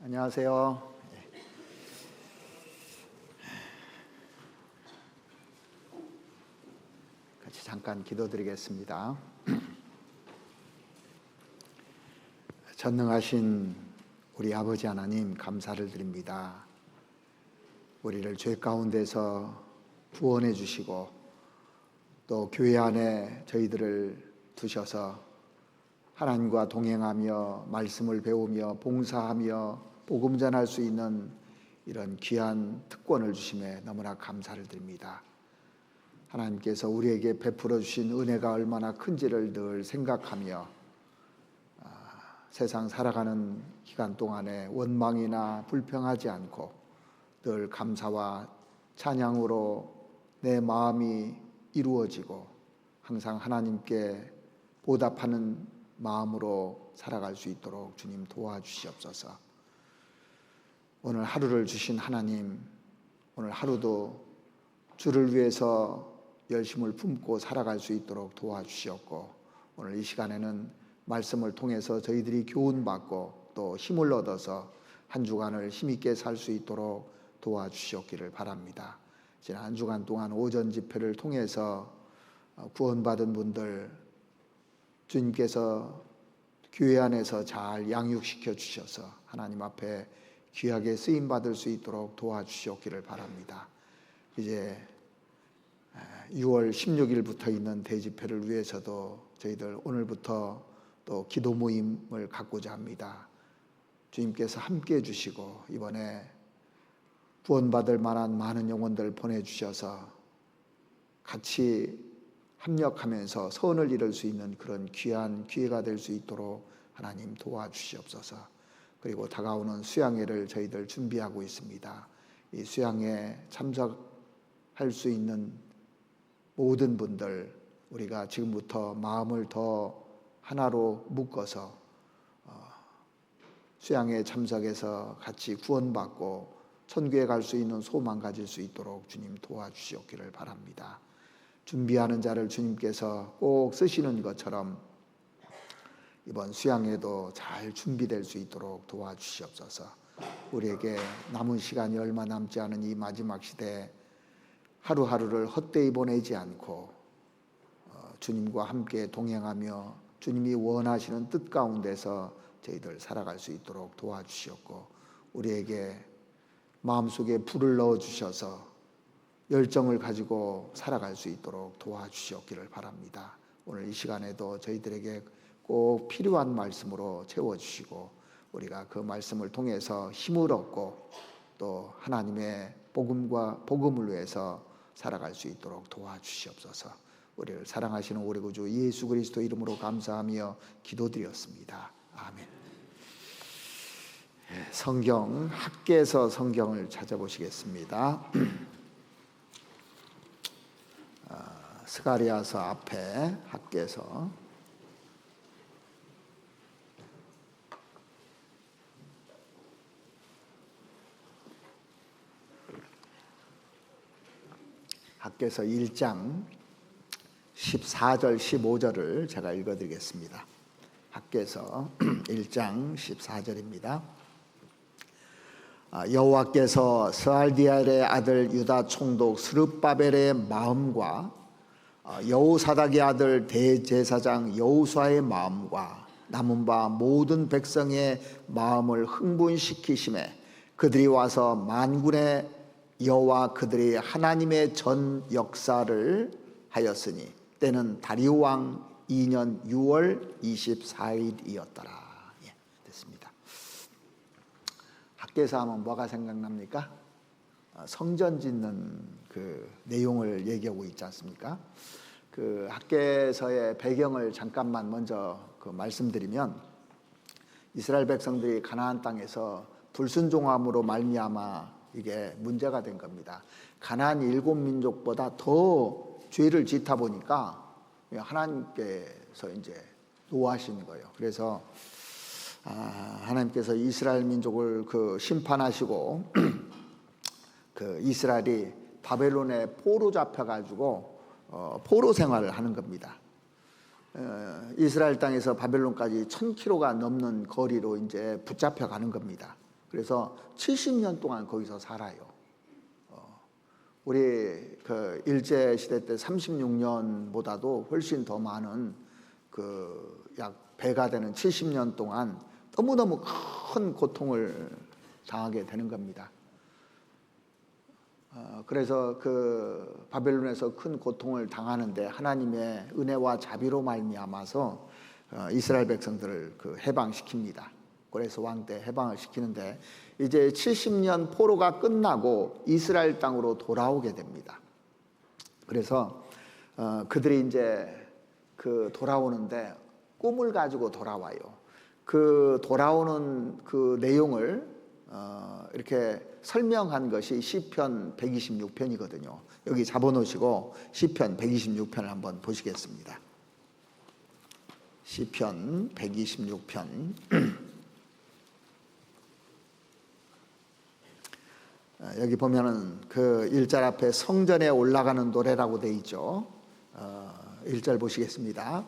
안녕하세요. 같이 잠깐 기도드리겠습니다. 전능하신 우리 아버지 하나님, 감사를 드립니다. 우리를 죄 가운데서 구원해 주시고 또 교회 안에 저희들을 두셔서 하나님과 동행하며 말씀을 배우며 봉사하며 복음 전할 수 있는 이런 귀한 특권을 주심에 너무나 감사를 드립니다. 하나님께서 우리에게 베풀어 주신 은혜가 얼마나 큰지를 늘 생각하며 세상 살아가는 기간 동안에 원망이나 불평하지 않고 늘 감사와 찬양으로 내 마음이 이루어지고 항상 하나님께 보답하는 마음으로 살아갈 수 있도록 주님 도와주시옵소서. 오늘 하루를 주신 하나님, 오늘 하루도 주를 위해서 열심을 품고 살아갈 수 있도록 도와주시옵고, 오늘 이 시간에는 말씀을 통해서 저희들이 교훈받고 또 힘을 얻어서 한 주간을 힘있게 살 수 있도록 도와주시옵기를 바랍니다. 지난 한 주간 동안 오전 집회를 통해서 구원받은 분들 주님께서 교회 안에서 잘 양육시켜 주셔서 하나님 앞에 귀하게 쓰임받을 수 있도록 도와주시옵기를 바랍니다. 이제 6월 16일부터 있는 대집회를 위해서도 저희들 오늘부터 또 기도 모임을 갖고자 합니다. 주님께서 함께해 주시고 이번에 구원받을 만한 많은 영혼들 보내주셔서 같이 합력하면서 선을 이룰 수 있는 그런 귀한 기회가 될 수 있도록 하나님 도와주시옵소서. 그리고 다가오는 수양회를 저희들 준비하고 있습니다. 이 수양회 참석할 수 있는 모든 분들, 우리가 지금부터 마음을 더 하나로 묶어서 수양회 참석해서 같이 구원받고 천국에 갈 수 있는 소망 가질 수 있도록 주님 도와주시옵기를 바랍니다. 준비하는 자를 주님께서 꼭 쓰시는 것처럼 이번 수양회도 잘 준비될 수 있도록 도와주시옵소서. 우리에게 남은 시간이 얼마 남지 않은 이 마지막 시대에 하루하루를 헛되이 보내지 않고 주님과 함께 동행하며 주님이 원하시는 뜻 가운데서 저희들 살아갈 수 있도록 도와주시옵고, 우리에게 마음속에 불을 넣어주셔서 열정을 가지고 살아갈 수 있도록 도와주시옵기를 바랍니다. 오늘 이 시간에도 저희들에게 꼭 필요한 말씀으로 채워주시고 우리가 그 말씀을 통해서 힘을 얻고 또 하나님의 복음을 위해서 살아갈 수 있도록 도와주시옵소서. 우리를 사랑하시는 우리 구주 예수 그리스도 이름으로 감사하며 기도드렸습니다. 아멘. 성경 학개서 성경을 찾아보시겠습니다. 스가랴서 앞에 학개서 학개서 1장 14절 15절을 제가 읽어드리겠습니다. 학개서 1장 14절입니다. 여호와께서 스알디엘의 아들 유다 총독 스룹바벨의 마음과 여호사닥의 아들 대제사장 여호수아의 마음과 남은 바 모든 백성의 마음을 흥분시키심에 그들이 와서 만군의 여호와 그들이 하나님의 전 역사를 하였으니 때는 다리오 왕 2년 6월 24일이었더라. 됐습니다. 학개서 하면 뭐가 생각납니까? 성전 짓는 그 내용을 얘기하고 있지 않습니까? 그 학개서의 배경을 잠깐만 먼저 말씀드리면, 이스라엘 백성들이 가나안 땅에서 불순종함으로 말미암아 이게 문제가 된 겁니다. 가나안 7민족보다 더 죄를 짓다 보니까 하나님께서 이제 노하시는 거예요. 그래서 하나님께서 이스라엘 민족을 심판하시고 그 이스라엘이 바벨론에 포로 잡혀가지고 포로 생활을 하는 겁니다. 이스라엘 땅에서 바벨론까지 1000km가 넘는 거리로 이제 붙잡혀 가는 겁니다. 그래서 70년 동안 거기서 살아요. 우리 그 일제 시대 때 36년보다도 훨씬 더 많은 그 약 배가 되는 70년 동안 너무너무 큰 고통을 당하게 되는 겁니다. 그래서 그 바벨론에서 큰 고통을 당하는데 하나님의 은혜와 자비로 말미암아서 이스라엘 백성들을 그 해방시킵니다. 그래서 왕 때 해방을 시키는데 이제 70년 포로가 끝나고 이스라엘 땅으로 돌아오게 됩니다. 그래서 그들이 이제 그 돌아오는데 꿈을 가지고 돌아와요. 그 돌아오는 그 내용을 이렇게 설명한 것이 시편 126편이거든요. 여기 잡아놓으시고 시편 126편을 한번 보시겠습니다. 시편 126편 여기 보면은 그 1절 앞에 성전에 올라가는 노래라고 돼 있죠. 1절 보시겠습니다.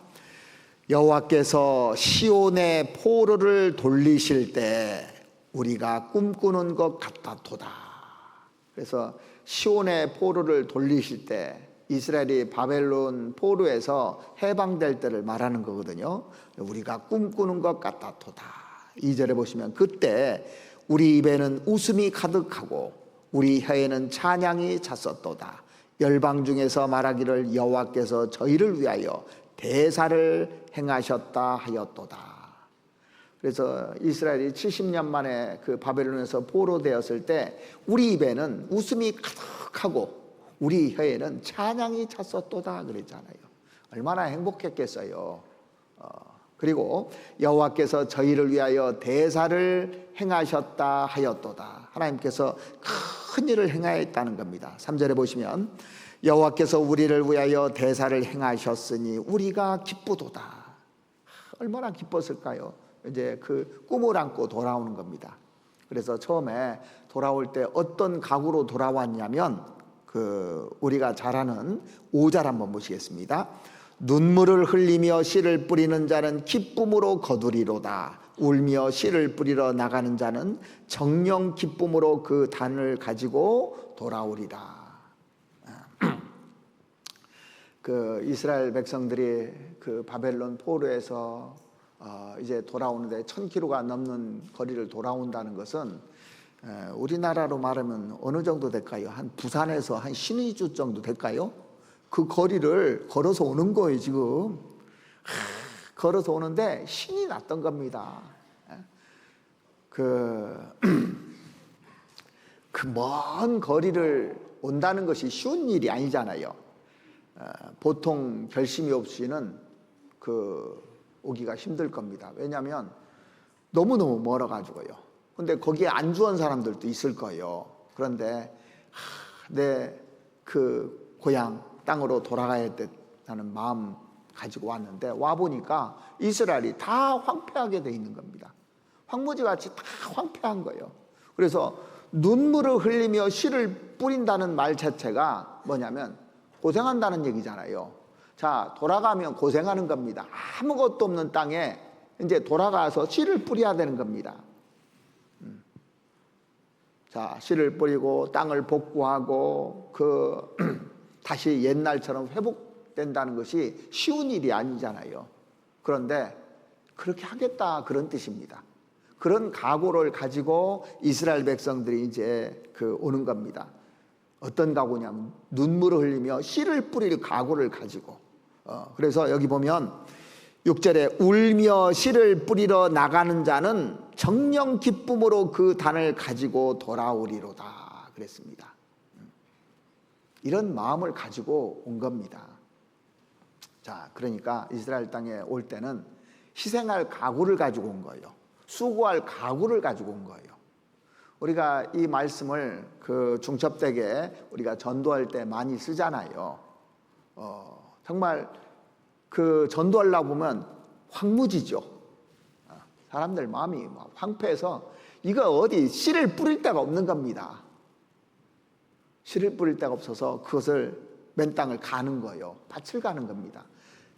여호와께서 시온의 포로를 돌리실 때 우리가 꿈꾸는 것 같았도다. 그래서 시온의 포로를 돌리실 때 이스라엘이 바벨론 포로에서 해방될 때를 말하는 거거든요. 우리가 꿈꾸는 것 같았도다. 2절에 보시면 그때 우리 입에는 웃음이 가득하고 우리 혀에는 찬양이 찼었도다. 열방 중에서 말하기를 여호와께서 저희를 위하여 대사를 행하셨다 하였도다. 그래서 이스라엘이 70년 만에 그 바벨론에서 포로되었을 때 우리 입에는 웃음이 가득하고 우리 혀에는 찬양이 찼었도다 그랬잖아요. 얼마나 행복했겠어요. 그리고 여호와께서 저희를 위하여 대사를 행하셨다 하였도다. 하나님께서 큰 일을 행하였다는 겁니다. 3절에 보시면 여호와께서 우리를 위하여 대사를 행하셨으니 우리가 기쁘도다. 얼마나 기뻤을까요? 이제 그 꿈을 안고 돌아오는 겁니다. 그래서 처음에 돌아올 때 어떤 각오로 돌아왔냐면 그 우리가 잘 아는 5절 한번 보시겠습니다. 눈물을 흘리며 씨를 뿌리는 자는 기쁨으로 거두리로다. 울며 씨를 뿌리러 나가는 자는 정령 기쁨으로 그 단을 가지고 돌아오리라. 그 이스라엘 백성들이 그 바벨론 포로에서 이제 돌아오는데 1000km가 넘는 거리를 돌아온다는 것은 우리나라로 말하면 어느 정도 될까요? 한 부산에서 한 신의주 정도 될까요? 그 거리를 걸어서 오는 거예요 지금. 걸어서 오는데 신이 났던 겁니다. 그 먼 거리를 온다는 것이 쉬운 일이 아니잖아요. 보통 결심이 없이는 오기가 힘들 겁니다. 왜냐하면 너무너무 멀어가지고요. 근데 거기에 안주한 사람들도 있을 거예요. 그런데 내 그 고향 땅으로 돌아가야 된다는 마음 가지고 왔는데 와보니까 이스라엘이 다 황폐하게 돼 있는 겁니다. 황무지같이 다 황폐한 거예요. 그래서 눈물을 흘리며 씨를 뿌린다는 말 자체가 뭐냐면 고생한다는 얘기잖아요. 자, 돌아가면 고생하는 겁니다. 아무것도 없는 땅에 이제 돌아가서 씨를 뿌려야 되는 겁니다. 자, 씨를 뿌리고 땅을 복구하고 다시 옛날처럼 회복된다는 것이 쉬운 일이 아니잖아요. 그런데 그렇게 하겠다 그런 뜻입니다. 그런 각오를 가지고 이스라엘 백성들이 이제 오는 겁니다. 어떤 각오냐면 눈물을 흘리며 씨를 뿌릴 각오를 가지고. 그래서 여기 보면 6절에 울며 씨를 뿌리러 나가는 자는 정령 기쁨으로 그 단을 가지고 돌아오리로다 그랬습니다. 이런 마음을 가지고 온 겁니다. 자, 그러니까 이스라엘 땅에 올 때는 희생할 각오를 가지고 온 거예요. 수고할 각오를 가지고 온 거예요. 우리가 이 말씀을 그 중첩되게 우리가 전도할 때 많이 쓰잖아요. 정말 그 전도하려고 보면 황무지죠. 사람들 마음이 황폐해서 이거 어디 씨를 뿌릴 데가 없는 겁니다. 씨를 뿌릴 데가 없어서 그것을 맨 땅을 가는 거예요. 밭을 가는 겁니다.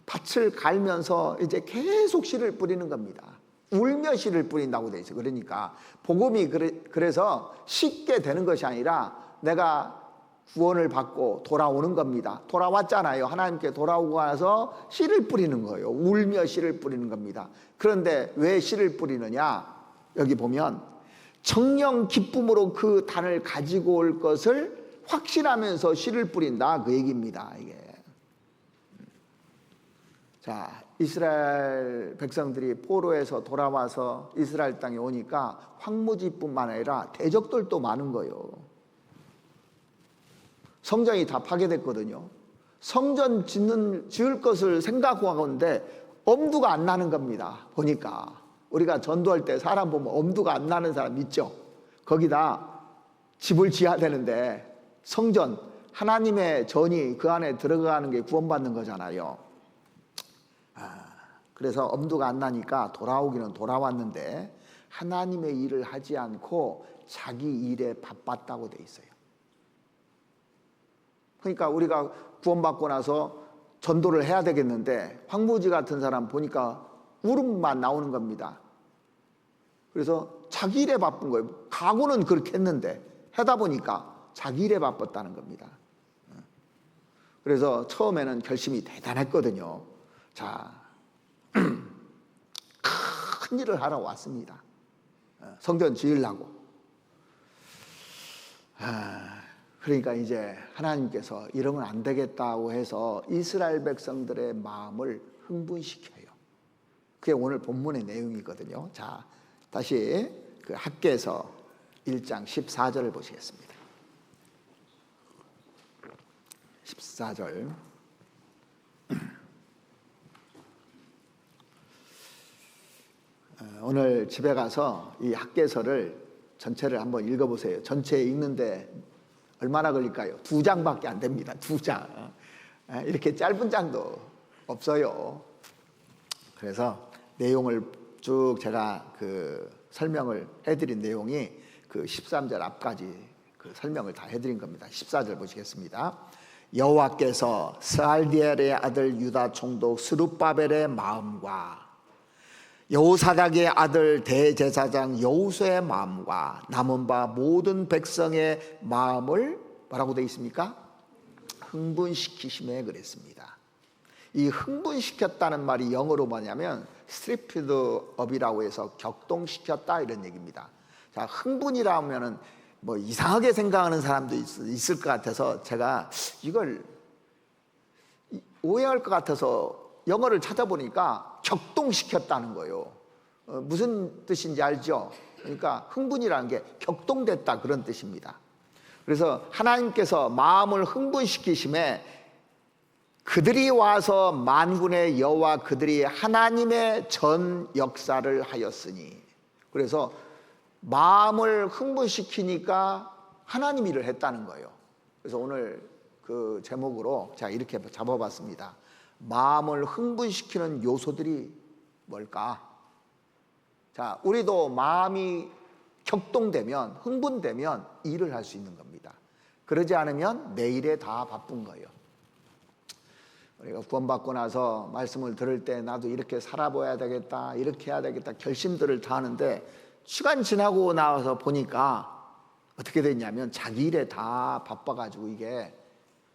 밭을 갈면서 이제 계속 씨를 뿌리는 겁니다. 울며 씨를 뿌린다고 돼 있어요. 그러니까 복음이 그래서 쉽게 되는 것이 아니라 내가 구원을 받고 돌아오는 겁니다. 돌아왔잖아요. 하나님께 돌아오고 나서 씨를 뿌리는 거예요. 울며 씨를 뿌리는 겁니다. 그런데 왜 씨를 뿌리느냐? 여기 보면 청령 기쁨으로 그 단을 가지고 올 것을 확신하면서 씨를 뿌린다, 그 얘기입니다. 이게. 자, 이스라엘 백성들이 포로에서 돌아와서 이스라엘 땅에 오니까 황무지뿐만 아니라 대적들도 많은 거예요. 성전이 다 파괴됐거든요. 성전 지을 것을 생각하고 있는데 엄두가 안 나는 겁니다. 보니까 우리가 전도할 때 사람 보면 엄두가 안 나는 사람 있죠. 거기다 집을 지어야 되는데 성전, 하나님의 전이 그 안에 들어가는 게 구원받는 거잖아요. 그래서 엄두가 안 나니까 돌아오기는 돌아왔는데 하나님의 일을 하지 않고 자기 일에 바빴다고 돼 있어요. 그러니까 우리가 구원받고 나서 전도를 해야 되겠는데 황무지 같은 사람 보니까 울음만 나오는 겁니다. 그래서 자기 일에 바쁜 거예요. 각오는 그렇게 했는데 하다 보니까 자기 일에 바빴다는 겁니다. 그래서 처음에는 결심이 대단했거든요. 자, 큰 일을 하러 왔습니다. 성전 지으려고. 그러니까 이제 하나님께서 이러면 안 되겠다고 해서 이스라엘 백성들의 마음을 흥분시켜요. 그게 오늘 본문의 내용이거든요. 자, 다시 그 학개서 1장 14절을 보시겠습니다. 14절. 오늘 집에 가서 이 학개서를 전체를 한번 읽어보세요. 전체 읽는데 얼마나 걸릴까요? 2장밖에 안 됩니다. 2장. 이렇게 짧은 장도 없어요. 그래서 내용을 쭉 제가 그 설명을 해드린 내용이 그 13절 앞까지 그 설명을 다 해드린 겁니다. 14절 보시겠습니다. 여호와께서 스알디엘의 아들 유다 총독 스룹바벨의 마음과 여호사닥의 아들 대제사장 여호수의 마음과 남은 바 모든 백성의 마음을 뭐라고 되어 있습니까? 흥분시키심에 그랬습니다. 이 흥분시켰다는 말이 영어로 뭐냐면 stirred up이라고 해서 격동시켰다 이런 얘기입니다. 자, 흥분이라 하면은 뭐 이상하게 생각하는 사람도 있을 것 같아서 제가 이걸 오해할 것 같아서 영어를 찾아보니까 격동시켰다는 거예요. 무슨 뜻인지 알죠? 그러니까 흥분이라는 게 격동됐다 그런 뜻입니다. 그래서 하나님께서 마음을 흥분시키심에 그들이 와서 만군의 여호와 그들이 하나님의 전 역사를 하였으니, 그래서 마음을 흥분시키니까 하나님 일을 했다는 거예요. 그래서 오늘 그 제목으로 제가 이렇게 잡아봤습니다. 마음을 흥분시키는 요소들이 뭘까? 자, 우리도 마음이 격동되면, 흥분되면 일을 할 수 있는 겁니다. 그러지 않으면 내일에 다 바쁜 거예요. 우리가 구원받고 나서 말씀을 들을 때 나도 이렇게 살아봐야 되겠다, 이렇게 해야 되겠다 결심들을 다 하는데 시간 지나고 나와서 보니까 어떻게 됐냐면 자기 일에 다 바빠가지고 이게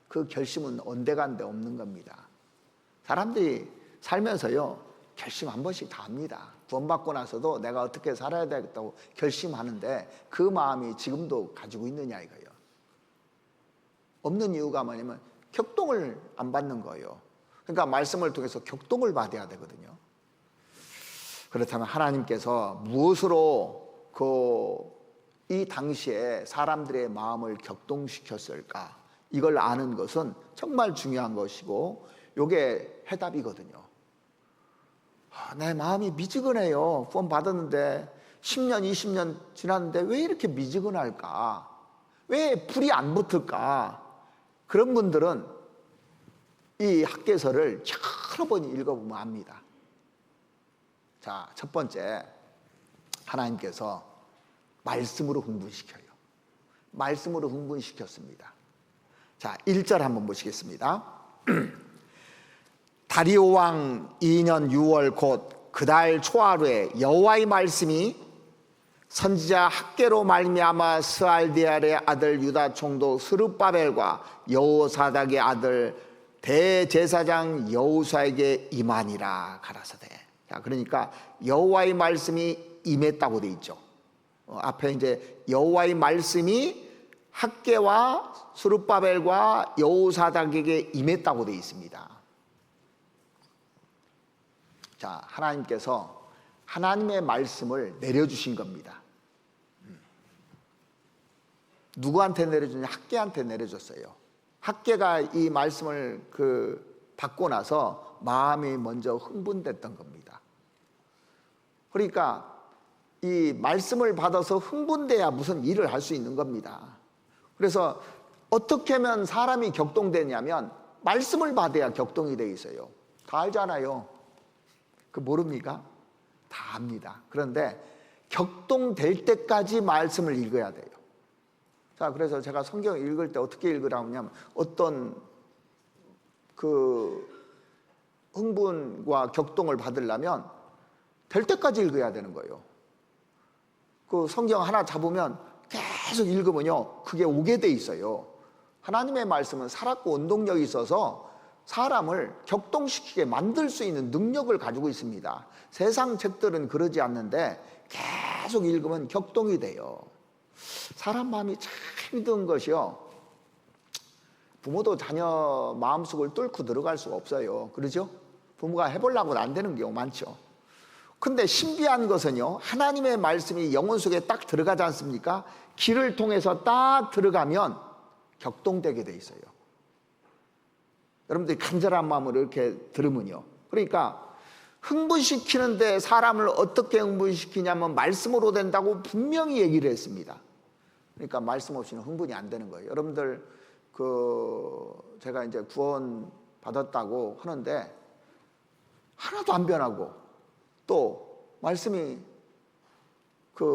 그 결심은 온데간데 없는 겁니다. 사람들이 살면서요 결심 한 번씩 다 합니다. 구원받고 나서도 내가 어떻게 살아야 되겠다고 결심하는데 그 마음이 지금도 가지고 있느냐 이거예요. 없는 이유가 뭐냐면 격동을 안 받는 거예요. 그러니까 말씀을 통해서 격동을 받아야 되거든요. 그렇다면 하나님께서 무엇으로 이 당시에 사람들의 마음을 격동시켰을까? 이걸 아는 것은 정말 중요한 것이고 이게 해답이거든요. 내 마음이 미지근해요. 구원 받았는데 10년, 20년 지났는데 왜 이렇게 미지근할까? 왜 불이 안 붙을까? 그런 분들은 이 학개서를 여러 번 읽어보면 압니다. 자, 첫 번째, 하나님께서 말씀으로 흥분시켜요. 말씀으로 흥분시켰습니다. 자, 1절 한번 보시겠습니다. 다리오 왕 2년 6월 곧 그달 초하루에 여호와의 말씀이 선지자 학개로 말미암아 스알디엘의 아들 유다 총독 스룹바벨과 여호사닥의 아들 대제사장 여호수아에게 임하니라 가라사대. 자, 그러니까 여호와의 말씀이 임했다고 돼 있죠. 앞에 이제 여호와의 말씀이 학개와 스룹바벨과 여호사닥에게 임했다고 돼 있습니다. 자, 하나님께서 하나님의 말씀을 내려주신 겁니다. 누구한테 내려주냐? 학개한테 내려줬어요. 학개가 이 말씀을 받고 나서 마음이 먼저 흥분됐던 겁니다. 그러니까 이 말씀을 받아서 흥분돼야 무슨 일을 할 수 있는 겁니다. 그래서 어떻게 하면 사람이 격동되냐면 말씀을 받아야 격동이 돼 있어요. 다 알잖아요. 모릅니까? 다 압니다. 그런데 격동될 때까지 말씀을 읽어야 돼요. 자, 그래서 제가 성경 읽을 때 어떻게 읽으라고 하냐면 어떤 흥분과 격동을 받으려면 될 때까지 읽어야 되는 거예요. 성경 하나 잡으면 계속 읽으면요, 그게 오게 돼 있어요. 하나님의 말씀은 살았고 운동력이 있어서 사람을 격동시키게 만들 수 있는 능력을 가지고 있습니다. 세상 책들은 그러지 않는데 계속 읽으면 격동이 돼요. 사람 마음이 참 힘든 것이요, 부모도 자녀 마음속을 뚫고 들어갈 수가 없어요. 그러죠? 부모가 해보려고는 안 되는 경우 많죠. 근데 신비한 것은요, 하나님의 말씀이 영혼 속에 딱 들어가지 않습니까? 귀를 통해서 딱 들어가면 격동되게 돼 있어요. 여러분들이 간절한 마음으로 이렇게 들으면요, 그러니까 흥분시키는데 사람을 어떻게 흥분시키냐면 말씀으로 된다고 분명히 얘기를 했습니다. 그러니까 말씀 없이는 흥분이 안 되는 거예요. 여러분들 제가 이제 구원 받았다고 하는데 하나도 안 변하고 또 말씀이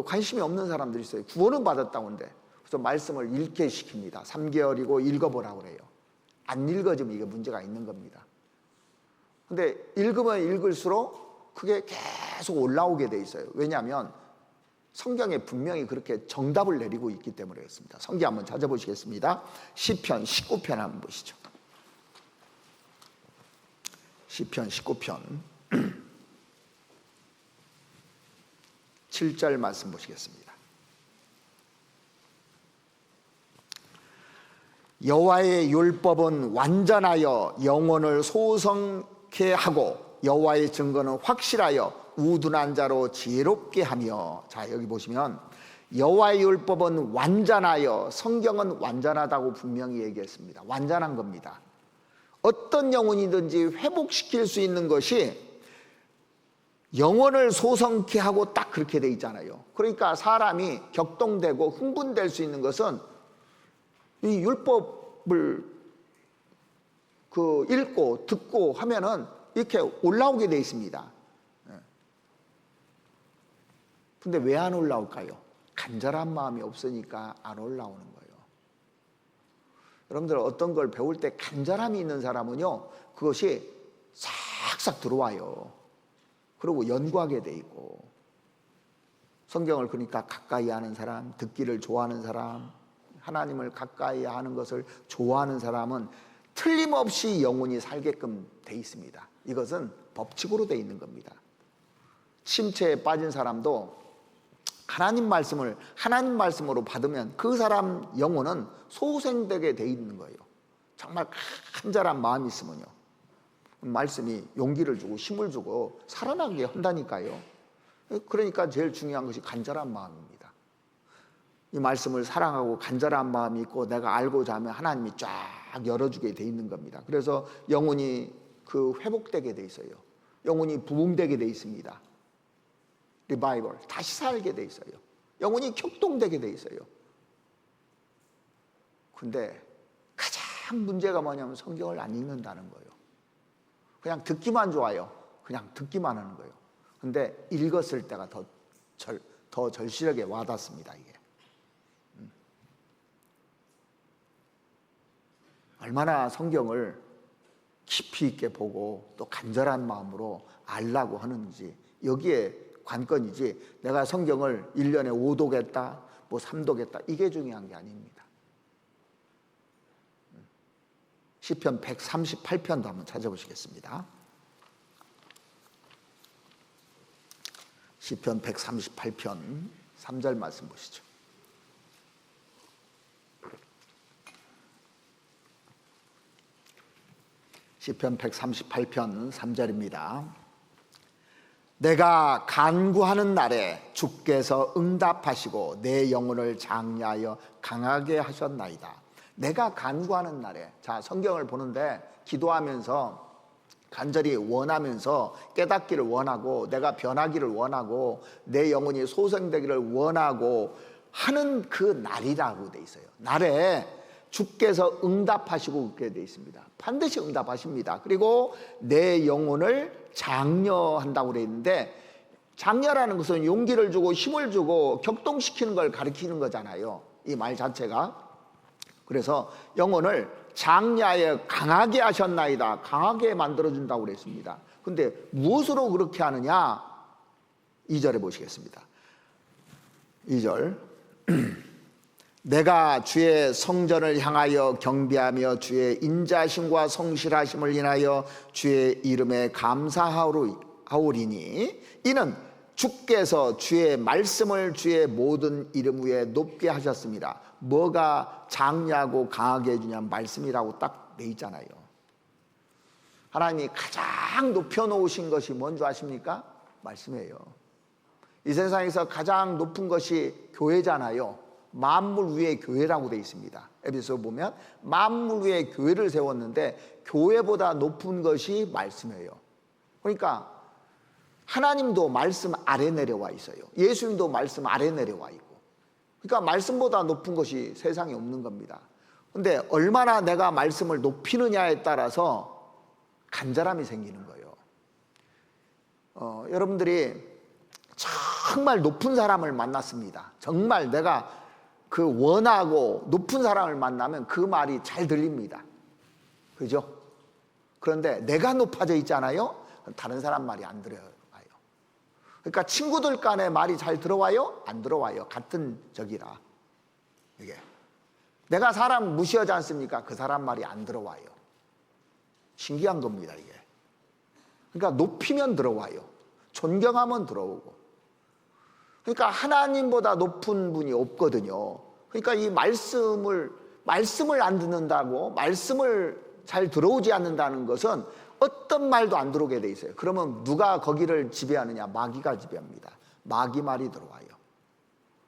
관심이 없는 사람들이 있어요. 구원은 받았다고 하는데 그래서 말씀을 읽게 시킵니다. 3개월이고 읽어보라고 그래요. 안 읽어지면 이게 문제가 있는 겁니다. 근데 읽으면 읽을수록 그게 계속 올라오게 돼 있어요. 왜냐하면 성경에 분명히 그렇게 정답을 내리고 있기 때문에 그렇습니다. 성경 한번 찾아보시겠습니다. 시편 19편 한번 보시죠. 시편 19편 7절 말씀 보시겠습니다. 여호와의 율법은 완전하여 영혼을 소성케 하고 여호와의 증거는 확실하여 우둔한 자로 지혜롭게 하며. 자, 여기 보시면 여호와의 율법은 완전하여, 성경은 완전하다고 분명히 얘기했습니다. 완전한 겁니다. 어떤 영혼이든지 회복시킬 수 있는 것이 영혼을 소성케 하고 딱 그렇게 돼 있잖아요. 그러니까 사람이 격동되고 흥분될 수 있는 것은 이 율법을 읽고 듣고 하면은 이렇게 올라오게 돼 있습니다. 근데 왜 안 올라올까요? 간절한 마음이 없으니까 안 올라오는 거예요. 여러분들 어떤 걸 배울 때 간절함이 있는 사람은요, 그것이 싹싹 들어와요. 그리고 연구하게 돼 있고, 성경을 그러니까 가까이 하는 사람, 듣기를 좋아하는 사람, 하나님을 가까이 하는 것을 좋아하는 사람은 틀림없이 영혼이 살게끔 돼 있습니다. 이것은 법칙으로 돼 있는 겁니다. 침체에 빠진 사람도 하나님 말씀으로 받으면 그 사람 영혼은 소생되게 돼 있는 거예요. 정말 간절한 마음이 있으면요, 말씀이 용기를 주고 힘을 주고 살아나게 한다니까요. 그러니까 제일 중요한 것이 간절한 마음입니다. 이 말씀을 사랑하고 간절한 마음이 있고 내가 알고자 하면 하나님이 쫙 열어주게 돼 있는 겁니다. 그래서 영혼이 회복되게 돼 있어요. 영혼이 부흥되게 돼 있습니다. 리바이벌, 다시 살게 돼 있어요. 영혼이 격동되게 돼 있어요. 근데 가장 문제가 뭐냐면 성경을 안 읽는다는 거예요. 그냥 듣기만 좋아요. 그냥 듣기만 하는 거예요. 근데 읽었을 때가 더 절실하게 와닿습니다, 이게. 얼마나 성경을 깊이 있게 보고 또 간절한 마음으로 알라고 하는지 여기에 관건이지 내가 성경을 1년에 5독했다, 뭐 3독했다 이게 중요한 게 아닙니다. 시편 138편도 한번 찾아보시겠습니다. 시편 138편 3절 말씀 보시죠. 시편 138편 3절입니다. 내가 간구하는 날에 주께서 응답하시고 내 영혼을 장려하여 강하게 하셨나이다. 내가 간구하는 날에, 자, 성경을 보는데 기도하면서 간절히 원하면서 깨닫기를 원하고 내가 변하기를 원하고 내 영혼이 소생되기를 원하고 하는 그 날이라고 돼 있어요. 날에 주께서 응답하시고 그렇게 돼 있습니다. 반드시 응답하십니다. 그리고 내 영혼을 장려한다고 돼 있는데, 장려라는 것은 용기를 주고 힘을 주고 격동시키는 걸 가리키는 거잖아요, 이 말 자체가. 그래서 영혼을 장려하여 강하게 하셨나이다. 강하게 만들어준다고 그랬습니다. 근데 무엇으로 그렇게 하느냐? 2절에 보시겠습니다. 2절 내가 주의 성전을 향하여 경배하며 주의 인자심과 성실하심을 인하여 주의 이름에 감사하오리니 이는 주께서 주의 말씀을 주의 모든 이름 위에 높게 하셨습니다. 뭐가 장려하고 강하게 해주냐? 말씀이라고 딱 돼 있잖아요. 하나님이 가장 높여놓으신 것이 뭔지 아십니까? 말씀이에요. 이 세상에서 가장 높은 것이 교회잖아요. 만물 위에 교회라고 돼 있습니다. 에베소서 보면 만물 위에 교회를 세웠는데 교회보다 높은 것이 말씀이에요. 그러니까 하나님도 말씀 아래 내려와 있어요. 예수님도 말씀 아래 내려와 있고, 그러니까 말씀보다 높은 것이 세상에 없는 겁니다. 근데 얼마나 내가 말씀을 높이느냐에 따라서 간절함이 생기는 거예요. 여러분들이 정말 높은 사람을 만났습니다. 정말 내가 그 원하고 높은 사람을 만나면 그 말이 잘 들립니다. 그죠? 그런데 내가 높아져 있잖아요. 다른 사람 말이 안 들어와요. 그러니까 친구들 간에 말이 잘 들어와요? 안 들어와요. 같은 적이라. 이게 내가 사람 무시하지 않습니까? 그 사람 말이 안 들어와요. 신기한 겁니다, 이게. 그러니까 높이면 들어와요. 존경하면 들어오고. 그러니까 하나님보다 높은 분이 없거든요. 그러니까 이 말씀을 안 듣는다고, 말씀을 잘 들어오지 않는다는 것은 어떤 말도 안 들어오게 돼 있어요. 그러면 누가 거기를 지배하느냐? 마귀가 지배합니다. 마귀 말이 들어와요.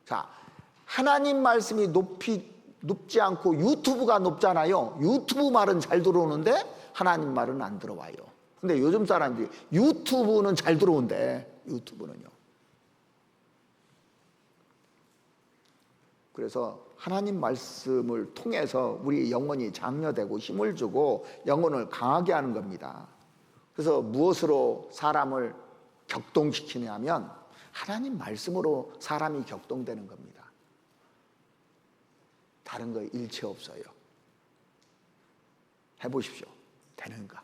자, 하나님 말씀이 높지 않고 유튜브가 높잖아요. 유튜브 말은 잘 들어오는데 하나님 말은 안 들어와요. 근데 요즘 사람들이 유튜브는 잘 들어온대. 유튜브는요. 그래서 하나님 말씀을 통해서 우리 영혼이 장려되고 힘을 주고 영혼을 강하게 하는 겁니다. 그래서 무엇으로 사람을 격동시키냐면 하나님 말씀으로 사람이 격동되는 겁니다. 다른 거 일체 없어요. 해보십시오. 되는가?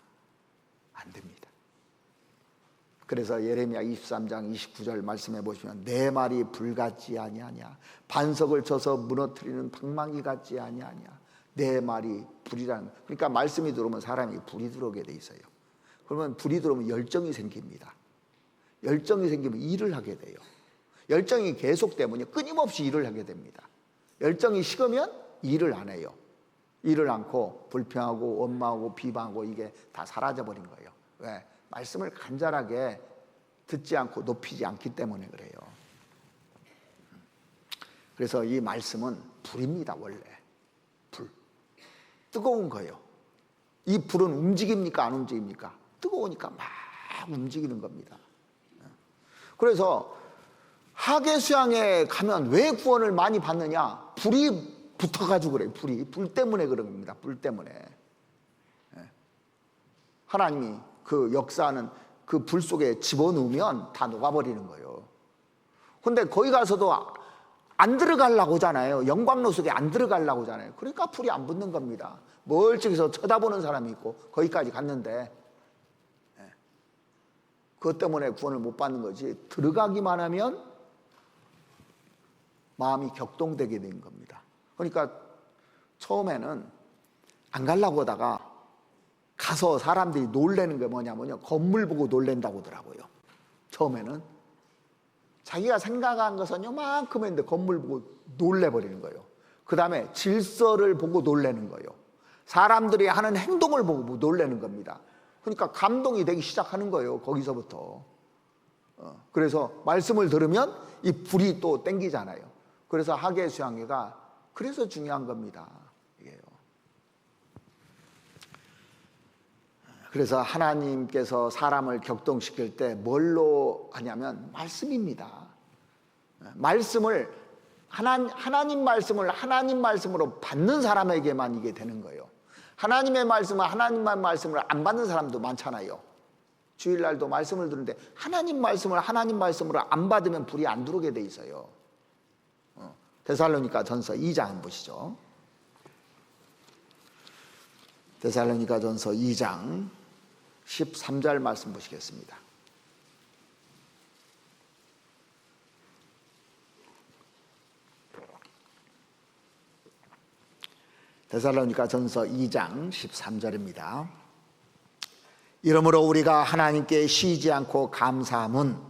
안 됩니다. 그래서 예레미야 23장 29절 말씀해 보시면 내 말이 불 같지 아니하냐, 반석을 쳐서 무너뜨리는 방망이 같지 아니하냐. 내 말이 불이라는, 그러니까 말씀이 들어오면 사람이 불이 들어오게 돼 있어요. 그러면 불이 들어오면 열정이 생깁니다. 열정이 생기면 일을 하게 돼요. 열정이 계속되면 끊임없이 일을 하게 됩니다. 열정이 식으면 일을 안 해요. 일을 않고 불평하고 원망하고 비방하고 이게 다 사라져버린 거예요. 왜? 말씀을 간절하게 듣지 않고 높이지 않기 때문에 그래요. 그래서 이 말씀은 불입니다. 원래 불, 뜨거운 거예요. 이 불은 움직입니까? 안 움직입니까? 뜨거우니까 막 움직이는 겁니다. 그래서 하계 수양에 가면 왜 구원을 많이 받느냐? 불이 붙어가지고 그래요. 불 때문에 그런 겁니다. 불 때문에. 하나님이 그 역사는 그 불 속에 집어넣으면 다 녹아버리는 거예요. 근데 거기 가서도 안 들어가려고 하잖아요. 영광로 속에 안 들어가려고 하잖아요. 그러니까 불이 안 붙는 겁니다. 멀찍이서 쳐다보는 사람이 있고 거기까지 갔는데 그것 때문에 구원을 못 받는 거지, 들어가기만 하면 마음이 격동되게 된 겁니다. 그러니까 처음에는 안 가려고 하다가 가서 사람들이 놀라는 게 뭐냐면요, 건물 보고 놀란다고 하더라고요. 처음에는 자기가 생각한 것은 요만큼 했는데 건물 보고 놀래버리는 거예요. 그 다음에 질서를 보고 놀라는 거예요. 사람들이 하는 행동을 보고 놀라는 겁니다. 그러니까 감동이 되기 시작하는 거예요, 거기서부터. 그래서 말씀을 들으면 이 불이 또 땡기잖아요. 그래서 학예 수양회가 그래서 중요한 겁니다. 이게요. 그래서 하나님께서 사람을 격동시킬 때 뭘로 하냐면 말씀입니다. 말씀을 하나님 말씀을 하나님 말씀으로 받는 사람에게만 이게 되는 거예요. 하나님의 말씀은 하나님만 말씀을 안 받는 사람도 많잖아요. 주일날도 말씀을 듣는데 하나님 말씀을 하나님 말씀으로 안 받으면 불이 안 들어오게 돼 있어요. 데살로니가 전서 2장 보시죠. 데살로니가 전서 2장 13절 말씀 보시겠습니다. 데살로니가 전서 2장 13절입니다. 이러므로 우리가 하나님께 쉬지 않고 감사함은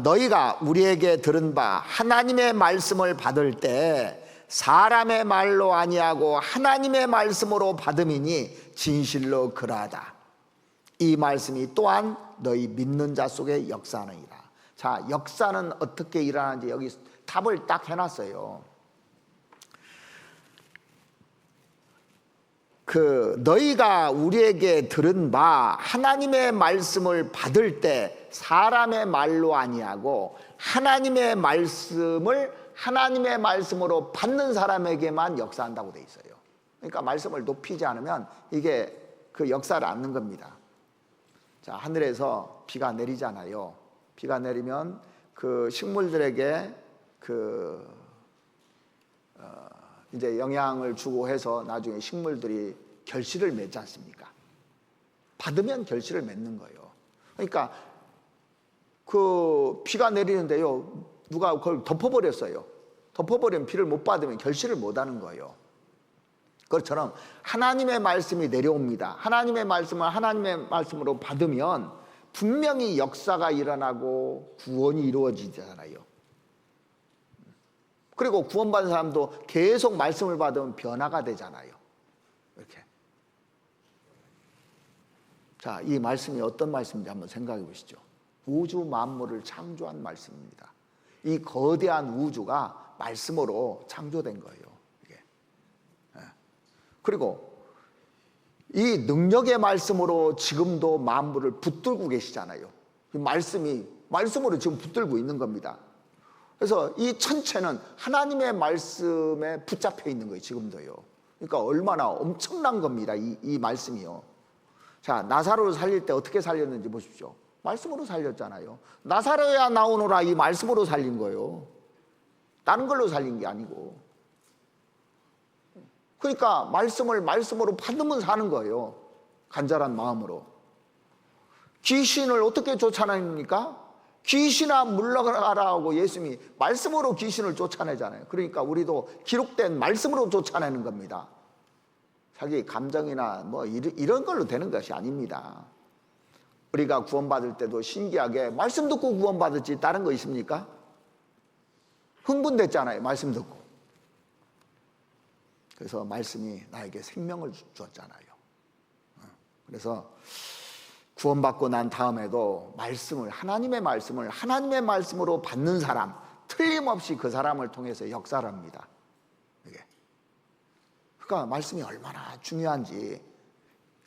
너희가 우리에게 들은 바 하나님의 말씀을 받을 때 사람의 말로 아니하고 하나님의 말씀으로 받음이니 진실로 그러하다. 이 말씀이 또한 너희 믿는 자 속에 역사하느니라. 자, 역사는 어떻게 일어나는지 여기 답을 딱 해놨어요. 너희가 우리에게 들은 바 하나님의 말씀을 받을 때 사람의 말로 아니하고 하나님의 말씀을 하나님의 말씀으로 받는 사람에게만 역사한다고 돼 있어요. 그러니까 말씀을 높이지 않으면 이게 그 역사를 않는 겁니다. 자, 하늘에서 비가 내리잖아요. 비가 내리면 그 식물들에게 이제 영향을 주고 해서 나중에 식물들이 결실을 맺지 않습니까? 받으면 결실을 맺는 거예요. 그러니까 그 비가 내리는데요, 누가 그걸 덮어버렸어요. 덮어버리면 비를 못 받으면 결실을 못 하는 거예요. 그것처럼 하나님의 말씀이 내려옵니다. 하나님의 말씀을 하나님의 말씀으로 받으면 분명히 역사가 일어나고 구원이 이루어지잖아요. 그리고 구원받은 사람도 계속 말씀을 받으면 변화가 되잖아요. 이렇게. 자, 이 말씀이 어떤 말씀인지 한번 생각해 보시죠. 우주 만물을 창조한 말씀입니다. 이 거대한 우주가 말씀으로 창조된 거예요. 이게. 그리고 이 능력의 말씀으로 지금도 만물을 붙들고 계시잖아요. 이 말씀으로 지금 붙들고 있는 겁니다. 그래서 이 천체는 하나님의 말씀에 붙잡혀 있는 거예요, 지금도요. 그러니까 얼마나 엄청난 겁니다, 이 말씀이요. 자, 나사로를 살릴 때 어떻게 살렸는지 보십시오. 말씀으로 살렸잖아요. 나사로야 나오노라, 이 말씀으로 살린 거예요. 다른 걸로 살린 게 아니고. 그러니까 말씀으로 받으면 사는 거예요, 간절한 마음으로. 귀신을 어떻게 쫓아냅니까? 귀신아 물러가라고 예수님이 말씀으로 귀신을 쫓아내잖아요. 그러니까 우리도 기록된 말씀으로 쫓아내는 겁니다. 자기 감정이나 뭐 이런 걸로 되는 것이 아닙니다. 우리가 구원받을 때도 신기하게 말씀 듣고 구원받았지 다른 거 있습니까? 흥분됐잖아요, 말씀 듣고. 그래서 말씀이 나에게 생명을 주었잖아요. 그래서 구원받고 난 다음에도 하나님의 말씀으로 받는 사람, 틀림없이 그 사람을 통해서 역사를 합니다. 이게. 그러니까 말씀이 얼마나 중요한지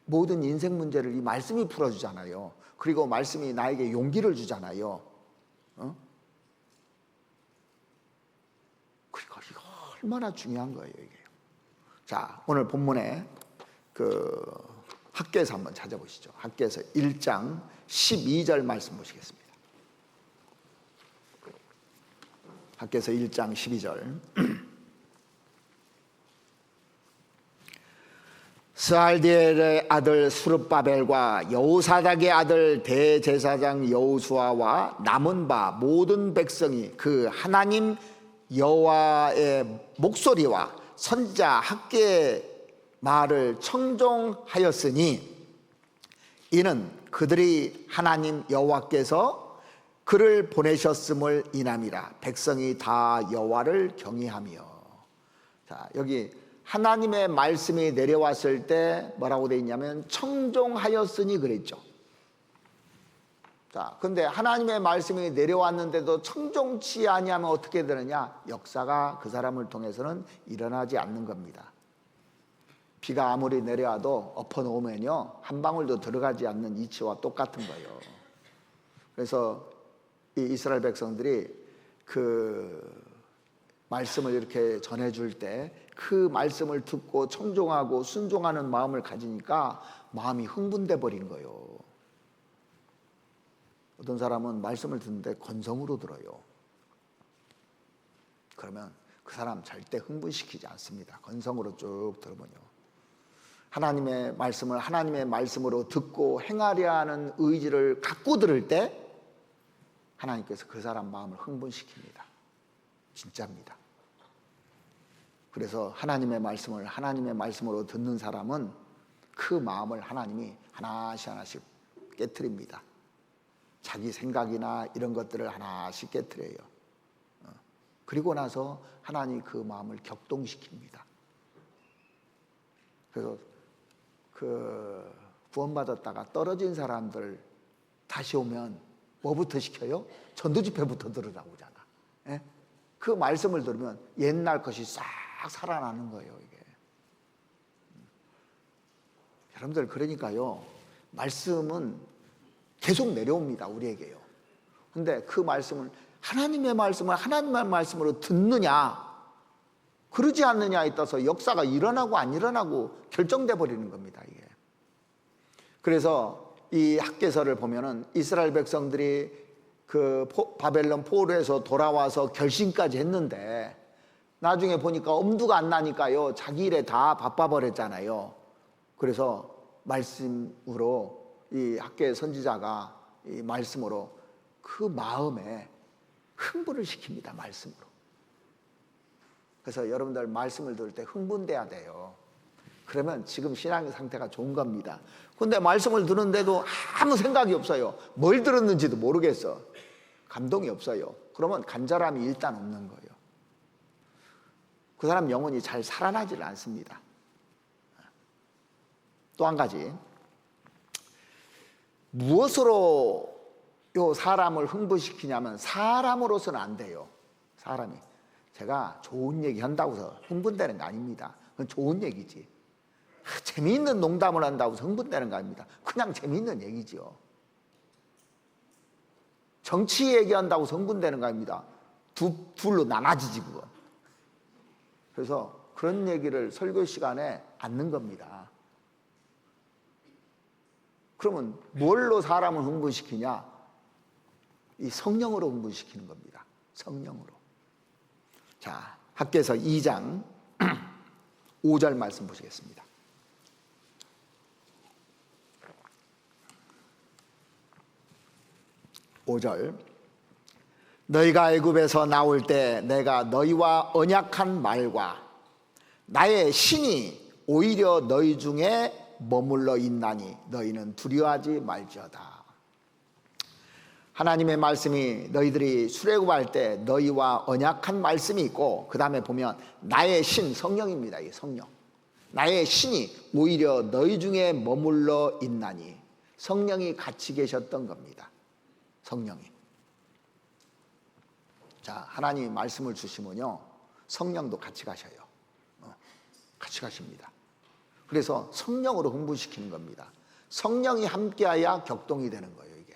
모든 인생 문제를 이 말씀이 풀어주잖아요. 그리고 말씀이 나에게 용기를 주잖아요. 그러니까 이거 얼마나 중요한 거예요, 이게. 자, 오늘 본문에 학개서 한번 찾아보시죠. 학개서 1장 12절 말씀 보시겠습니다. 학개서 1장 12절. 스알디엘의 아들 수룹바벨과 여호사닥의 아들 대제사장 여호수아와 남은 바 모든 백성이 그 하나님 여호와의 목소리와 선지자 학개의 말을 청종하였으니 이는 그들이 하나님 여호와께서 그를 보내셨음을 인함이라. 백성이 다 여호와를 경외하며. 자, 여기 하나님의 말씀이 내려왔을 때 뭐라고 되어 있냐면 청종하였으니 그랬죠. 자, 근데 하나님의 말씀이 내려왔는데도 청종치 아니하면 어떻게 되느냐? 역사가 그 사람을 통해서는 일어나지 않는 겁니다. 비가 아무리 내려와도 엎어놓으면요 한 방울도 들어가지 않는 이치와 똑같은 거예요. 그래서 이 이스라엘 백성들이 그 말씀을 이렇게 전해줄 때 그 말씀을 듣고 청종하고 순종하는 마음을 가지니까 마음이 흥분돼 버린 거예요. 어떤 사람은 말씀을 듣는데 건성으로 들어요. 그러면 그 사람 절대 흥분시키지 않습니다. 건성으로 쭉 들으면요. 하나님의 말씀을 하나님의 말씀으로 듣고 행하려 하는 의지를 갖고 들을 때 하나님께서 그 사람 마음을 흥분시킵니다. 진짜입니다. 그래서 하나님의 말씀을 하나님의 말씀으로 듣는 사람은 그 마음을 하나님이 하나씩 하나씩 깨트립니다. 자기 생각이나 이런 것들을 하나씩 깨트려요. 그리고 나서 하나님이 그 마음을 격동시킵니다. 그래서 그 구원받았다가 떨어진 사람들 다시 오면 뭐부터 시켜요? 전도집회부터 들으라고 하잖아. 예? 그 말씀을 들으면 옛날 것이 싹 살아나는 거예요, 이게. 여러분들, 그러니까요, 말씀은 계속 내려옵니다, 우리에게요. 근데 그 말씀을 하나님의 말씀으로 듣느냐, 그러지 않느냐에 따라서 역사가 일어나고 안 일어나고 결정돼 버리는 겁니다, 이게. 그래서 이 학개서를 보면은 이스라엘 백성들이 그 바벨론 포로에서 돌아와서 결심까지 했는데 나중에 보니까 엄두가 안 나니까요, 자기 일에 다 바빠버렸잖아요. 그래서 말씀으로 이 학개 선지자가 이 말씀으로 그 마음에 흥분을 시킵니다, 말씀으로. 그래서 여러분들 말씀을 들을 때 흥분돼야 돼요. 그러면 지금 신앙의 상태가 좋은 겁니다. 근데 말씀을 듣는데도 아무 생각이 없어요. 뭘 들었는지도 모르겠어. 감동이 없어요. 그러면 간절함이 일단 없는 거예요. 그 사람 영혼이 잘 살아나질 않습니다. 또 한 가지, 무엇으로 요 사람을 흥분시키냐면 사람으로서는 안 돼요. 사람이 제가 좋은 얘기 한다고 해서 흥분되는 거 아닙니다. 그건 좋은 얘기지. 재미있는 농담을 한다고 해서 흥분되는 거 아닙니다. 그냥 재미있는 얘기죠. 정치 얘기한다고 해서 흥분되는 거 아닙니다. 둘로 나눠지지 그건. 그래서 그런 얘기를 설교 시간에 않는 겁니다. 그러면 뭘로 사람을 흥분시키냐? 이 성령으로 흥분시키는 겁니다. 성령으로. 자, 학개서 2장 5절 말씀 보시겠습니다. (5절) 너희가 애굽에서 나올 때 내가 너희와 언약한 말과 나의 신이 오히려 너희 중에 머물러 있나니 너희는 두려워하지 말지어다. 하나님의 말씀이 너희들이 출애굽할 때 너희와 언약한 말씀이 있고, 그 다음에 보면 나의 신, 성령입니다. 이 성령. 나의 신이 오히려 너희 중에 머물러 있나니, 성령이 같이 계셨던 겁니다. 성령이. 자, 하나님이 말씀을 주시면요, 성령도 같이 가셔요. 같이 가십니다. 그래서 성령으로 흥분시키는 겁니다. 성령이 함께해야 격동이 되는 거예요, 이게.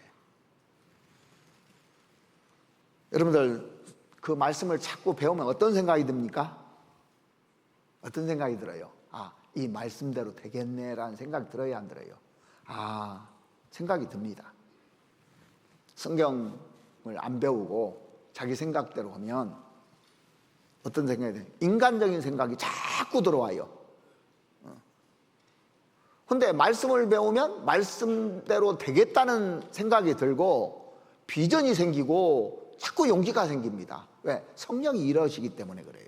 여러분들, 그 말씀을 자꾸 배우면 어떤 생각이 듭니까? 어떤 생각이 들어요? 아, 이 말씀대로 되겠네라는 생각이 들어요, 안 들어요? 아, 생각이 듭니다. 성경을 안 배우고 자기 생각대로 하면 어떤 생각이 들어요? 인간적인 생각이 자꾸 들어와요. 근데 말씀을 배우면 말씀대로 되겠다는 생각이 들고 비전이 생기고 자꾸 용기가 생깁니다. 왜? 성령이 일하시기 때문에 그래요.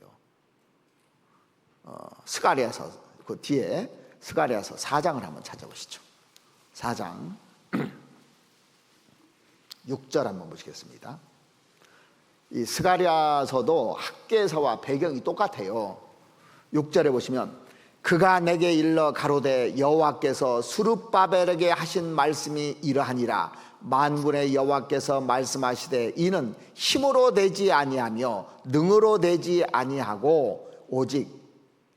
스가랴서 그 뒤에 스가랴서 4장을 한번 찾아보시죠. 4장 6절 한번 보시겠습니다. 이 스가랴서도 학개서와 배경이 똑같아요. 6절에 보시면 그가 내게 일러 가로되 여호와께서 스룹바벨에게 하신 말씀이 이러하니라. 만군의 여호와께서 말씀하시되 이는 힘으로 되지 아니하며 능으로 되지 아니하고 오직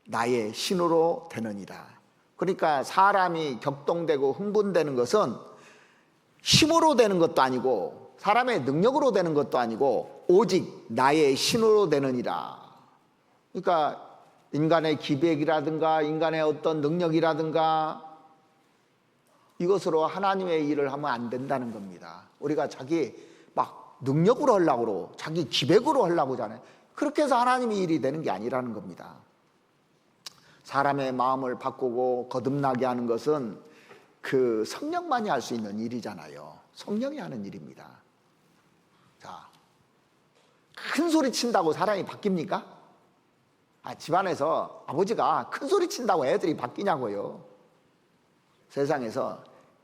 나의 신으로 되느니라. 그러니까 사람이 격동되고 흥분되는 것은 힘으로 되는 것도 아니고 사람의 능력으로 되는 것도 아니고 오직 나의 신으로 되느니라. 그러니까 인간의 기백이라든가 인간의 어떤 능력이라든가 이것으로 하나님의 일을 하면 안 된다는 겁니다. 우리가 자기 막 능력으로 하려고 그러고 자기 기백으로 하려고 하잖아요. 그렇게 해서 하나님의 일이 되는 게 아니라는 겁니다. 사람의 마음을 바꾸고 거듭나게 하는 것은 그 성령만이 할 수 있는 일이잖아요. 성령이 하는 일입니다. 자, 큰 소리 친다고 사람이 바뀝니까? 집안에서 아버지가 큰 소리 친다고 애들이 바뀌냐고요. 세상에서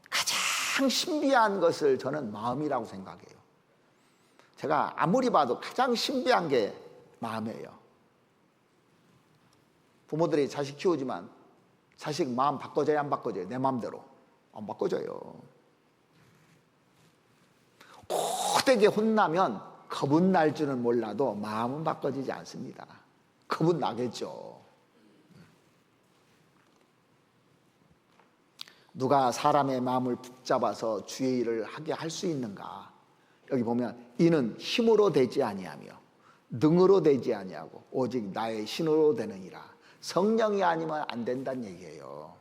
가장 신비한 것을 저는 마음이라고 생각해요. 제가 아무리 봐도 가장 신비한 게 마음이에요. 부모들이 자식 키우지만 자식 마음 바꿔줘야 안 바꿔줘요? 내 마음대로 안 바꿔줘요. 호되게 혼나면 겁은 날 줄은 몰라도 마음은 바꿔지지 않습니다. 겁은 나겠죠. 누가 사람의 마음을 붙잡아서 주의 일을 하게 할 수 있는가? 여기 보면 이는 힘으로 되지 아니하며 능으로 되지 아니하고 오직 나의 신으로 되느니라. 성령이 아니면 안 된다는 얘기예요.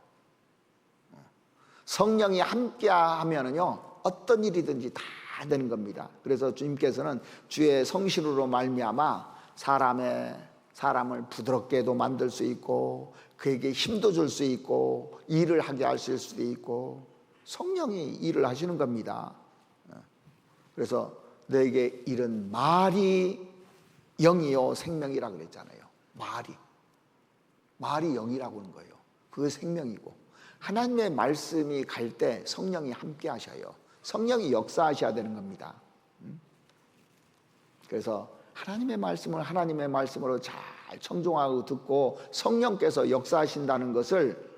성령이 함께 하면은요 어떤 일이든지 다 되는 겁니다. 그래서 주님께서는 주의 성신으로 말미암아 사람을 부드럽게도 만들 수 있고 그에게 힘도 줄 수 있고 일을 하게 하실 수도 있고 성령이 일을 하시는 겁니다. 그래서 너에게 이른 말이 영이요 생명이라 그랬잖아요. 말이 영이라고 하는 거예요. 그게 생명이고 하나님의 말씀이 갈 때 성령이 함께 하셔요. 성령이 역사하셔야 되는 겁니다. 그래서 하나님의 말씀을 하나님의 말씀으로 잘 청종하고 듣고 성령께서 역사하신다는 것을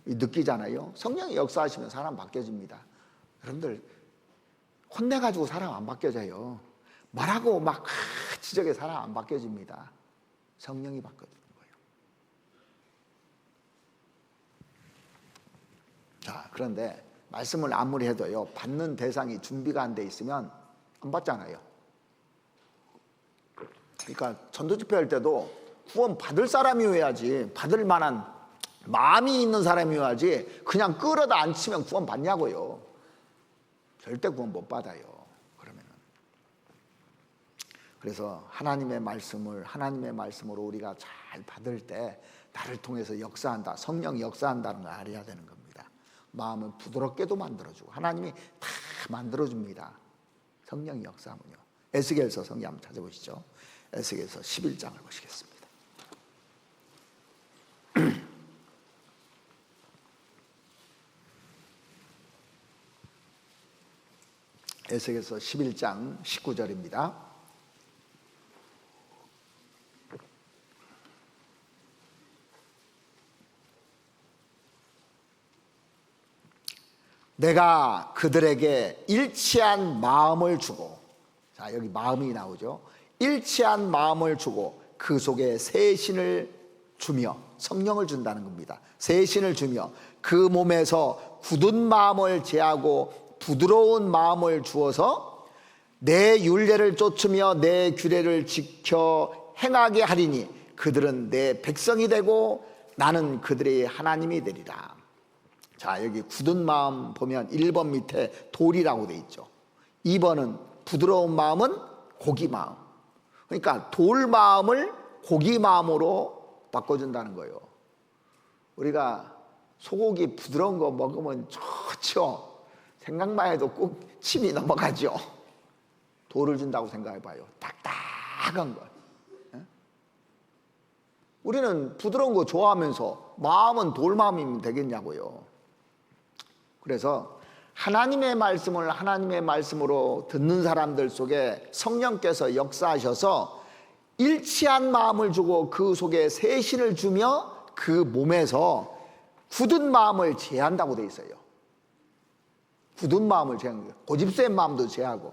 느끼잖아요. 성령이 역사하시면 사람 바뀌어집니다. 여러분들 혼내가지고 사람 안 바뀌어져요. 말하고 막 지적에 사람 안 바뀌어집니다. 성령이 바뀌어지는 거예요. 자, 그런데 말씀을 아무리 해도요 받는 대상이 준비가 안 돼 있으면 안 받잖아요. 그러니까 전도집회 할 때도 구원 받을 사람이어야지, 받을 만한 마음이 있는 사람이어야지 그냥 끌어다 앉히면 구원 받냐고요. 절대 구원 못 받아요. 그러면은. 그래서 하나님의 말씀으로 우리가 잘 받을 때 나를 통해서 역사한다, 성령이 역사한다는 걸 알아야 되는 겁니다. 마음을 부드럽게도 만들어주고 하나님이 다 만들어줍니다. 성령이 역사하면요. 에스겔서 성경 한번 찾아보시죠. 에스겔서 11장을 보시겠습니다. 에스겔서 11장 19절입니다. 내가 그들에게 일치한 마음을 주고, 자 여기 마음이 나오죠. 일치한 마음을 주고 그 속에 새 신을 주며, 성령을 준다는 겁니다. 새 신을 주며 그 몸에서 굳은 마음을 제하고 부드러운 마음을 주어서 내 율례를 쫓으며 내 규례를 지켜 행하게 하리니 그들은 내 백성이 되고 나는 그들의 하나님이 되리라. 자 여기 굳은 마음 보면 1번 밑에 돌이라고 돼 있죠. 2번은 부드러운 마음은 고기 마음. 그러니까 돌 마음을 고기 마음으로 바꿔준다는 거예요. 우리가 소고기 부드러운 거 먹으면 좋죠. 생각만 해도 꼭 침이 넘어가죠. 돌을 준다고 생각해봐요. 딱딱한 걸. 우리는 부드러운 거 좋아하면서 마음은 돌마음이면 되겠냐고요. 그래서 하나님의 말씀을 하나님의 말씀으로 듣는 사람들 속에 성령께서 역사하셔서 일치한 마음을 주고 그 속에 세신을 주며 그 몸에서 굳은 마음을 제한다고 돼 있어요. 굳은 마음을 제하는 거예요. 고집센 마음도 제하고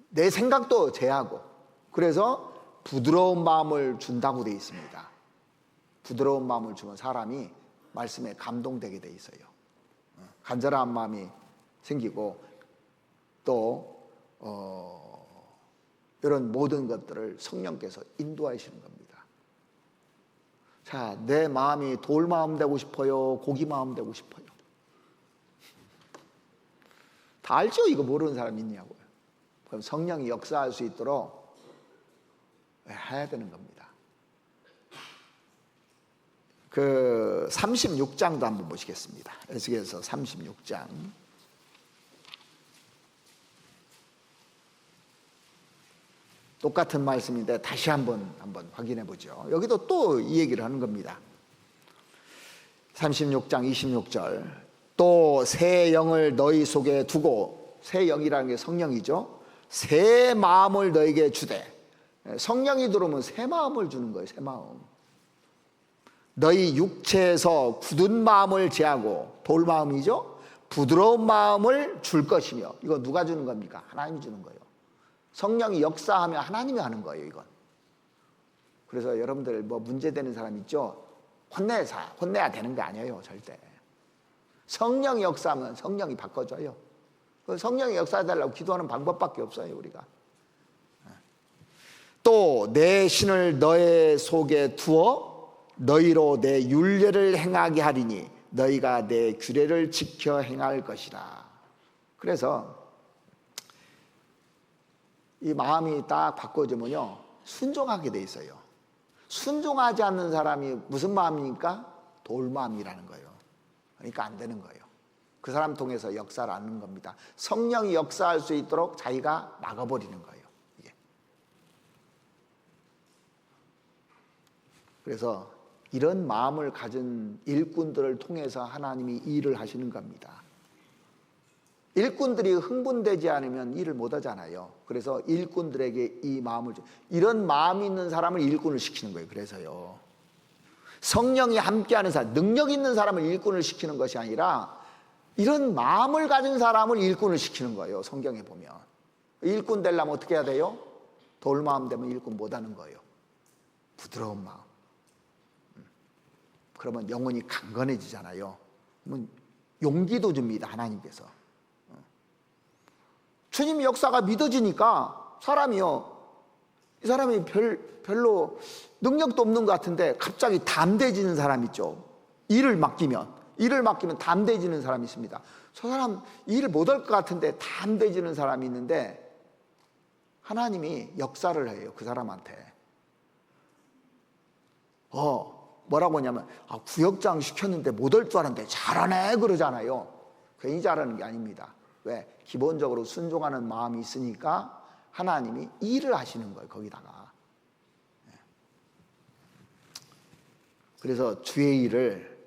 내 생각도 제하고, 그래서 부드러운 마음을 준다고 돼 있습니다. 부드러운 마음을 주면 사람이 말씀에 감동되게 돼 있어요. 간절한 마음이 생기고 또 이런 모든 것들을 성령께서 인도하시는 겁니다. 자, 내 마음이 돌 마음 되고 싶어요? 고기 마음 되고 싶어요? 다 알죠? 이거 모르는 사람 있냐고요. 그럼 성령이 역사할 수 있도록 해야 되는 겁니다. 그 36장도 한번 보시겠습니다. 에스겔서 36장. 똑같은 말씀인데 다시 한번 확인해 보죠. 여기도 또 이 얘기를 하는 겁니다. 36장 26절. 또 새 영을 너희 속에 두고, 새 영이라는 게 성령이죠. 새 마음을 너에게 주되. 성령이 들어오면 새 마음을 주는 거예요. 새 마음. 너희 육체에서 굳은 마음을 제하고, 돌 마음이죠. 부드러운 마음을 줄 것이며. 이거 누가 주는 겁니까? 하나님이 주는 거예요. 성령이 역사하면 하나님이 하는 거예요, 이건. 그래서 여러분들 뭐 문제되는 사람 있죠? 혼내야 되는 게 아니에요, 절대. 성령이 역사하면 성령이 바꿔줘요. 성령이 역사해달라고 기도하는 방법밖에 없어요, 우리가. 또 내 신을 너의 속에 두어 너희로 내 율례를 행하게 하리니 너희가 내 규례를 지켜 행할 것이라. 그래서 이 마음이 딱 바꿔지면요, 순종하게 돼 있어요. 순종하지 않는 사람이 무슨 마음입니까? 돌마음이라는 거예요. 그러니까 안 되는 거예요. 그 사람 통해서 역사를 하는 겁니다. 성령이 역사할 수 있도록 자기가 막아버리는 거예요, 이게. 그래서 이런 마음을 가진 일꾼들을 통해서 하나님이 일을 하시는 겁니다. 일꾼들이 흥분되지 않으면 일을 못 하잖아요. 그래서 일꾼들에게 이 마음을, 이런 마음이 있는 사람을 일꾼을 시키는 거예요. 그래서요, 성령이 함께하는 사람, 능력 있는 사람을 일꾼을 시키는 것이 아니라 이런 마음을 가진 사람을 일꾼을 시키는 거예요. 성경에 보면 일꾼 되려면 어떻게 해야 돼요? 돌마음 되면 일꾼 못 하는 거예요. 부드러운 마음. 그러면 영혼이 강건해지잖아요. 그러면 용기도 줍니다, 하나님께서. 주님 역사가 믿어지니까 사람이요, 이 사람이 별로 능력도 없는 것 같은데 갑자기 담대해지는 사람 있죠. 일을 맡기면 담대해지는 사람이 있습니다. 저 사람 일을 못할 것 같은데 담대해지는 사람이 있는데 하나님이 역사를 해요, 그 사람한테. 뭐라고 하냐면, 구역장 시켰는데 못할 줄 알았는데 잘하네 그러잖아요. 괜히 잘하는 게 아닙니다. 왜? 기본적으로 순종하는 마음이 있으니까 하나님이 일을 하시는 거예요, 거기다가. 그래서 주의 일을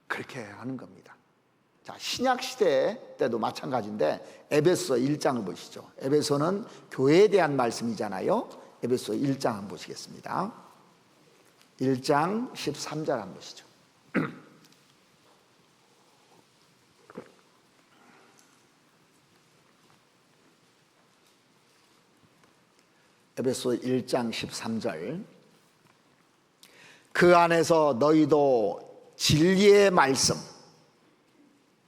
그렇게 하는 겁니다. 자, 신약 시대 때도 마찬가지인데 에베소 1장을 보시죠. 에베소는 교회에 대한 말씀이잖아요. 에베소 1장 한번 보시겠습니다. 1장 13절 한번 보시죠. 에베소 1장 13절. 그 안에서 너희도 진리의 말씀,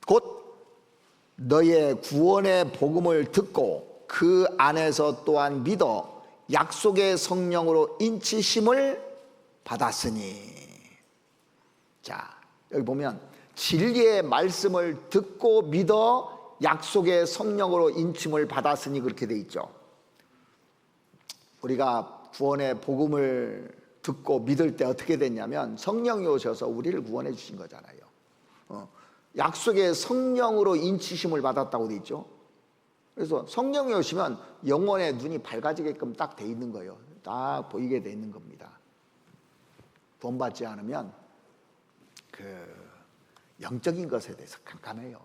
곧 너의 구원의 복음을 듣고 그 안에서 또한 믿어 약속의 성령으로 인치심을 받았으니. 자, 여기 보면 진리의 말씀을 듣고 믿어 약속의 성령으로 인침을 받았으니 그렇게 돼 있죠. 우리가 구원의 복음을 듣고 믿을 때 어떻게 됐냐면 성령이 오셔서 우리를 구원해 주신 거잖아요. 약속의 성령으로 인치심을 받았다고 돼 있죠. 그래서 성령이 오시면 영혼의 눈이 밝아지게끔 딱 돼 있는 거예요. 딱 보이게 돼 있는 겁니다. 구원받지 않으면 영적인 것에 대해서 깜깜해요.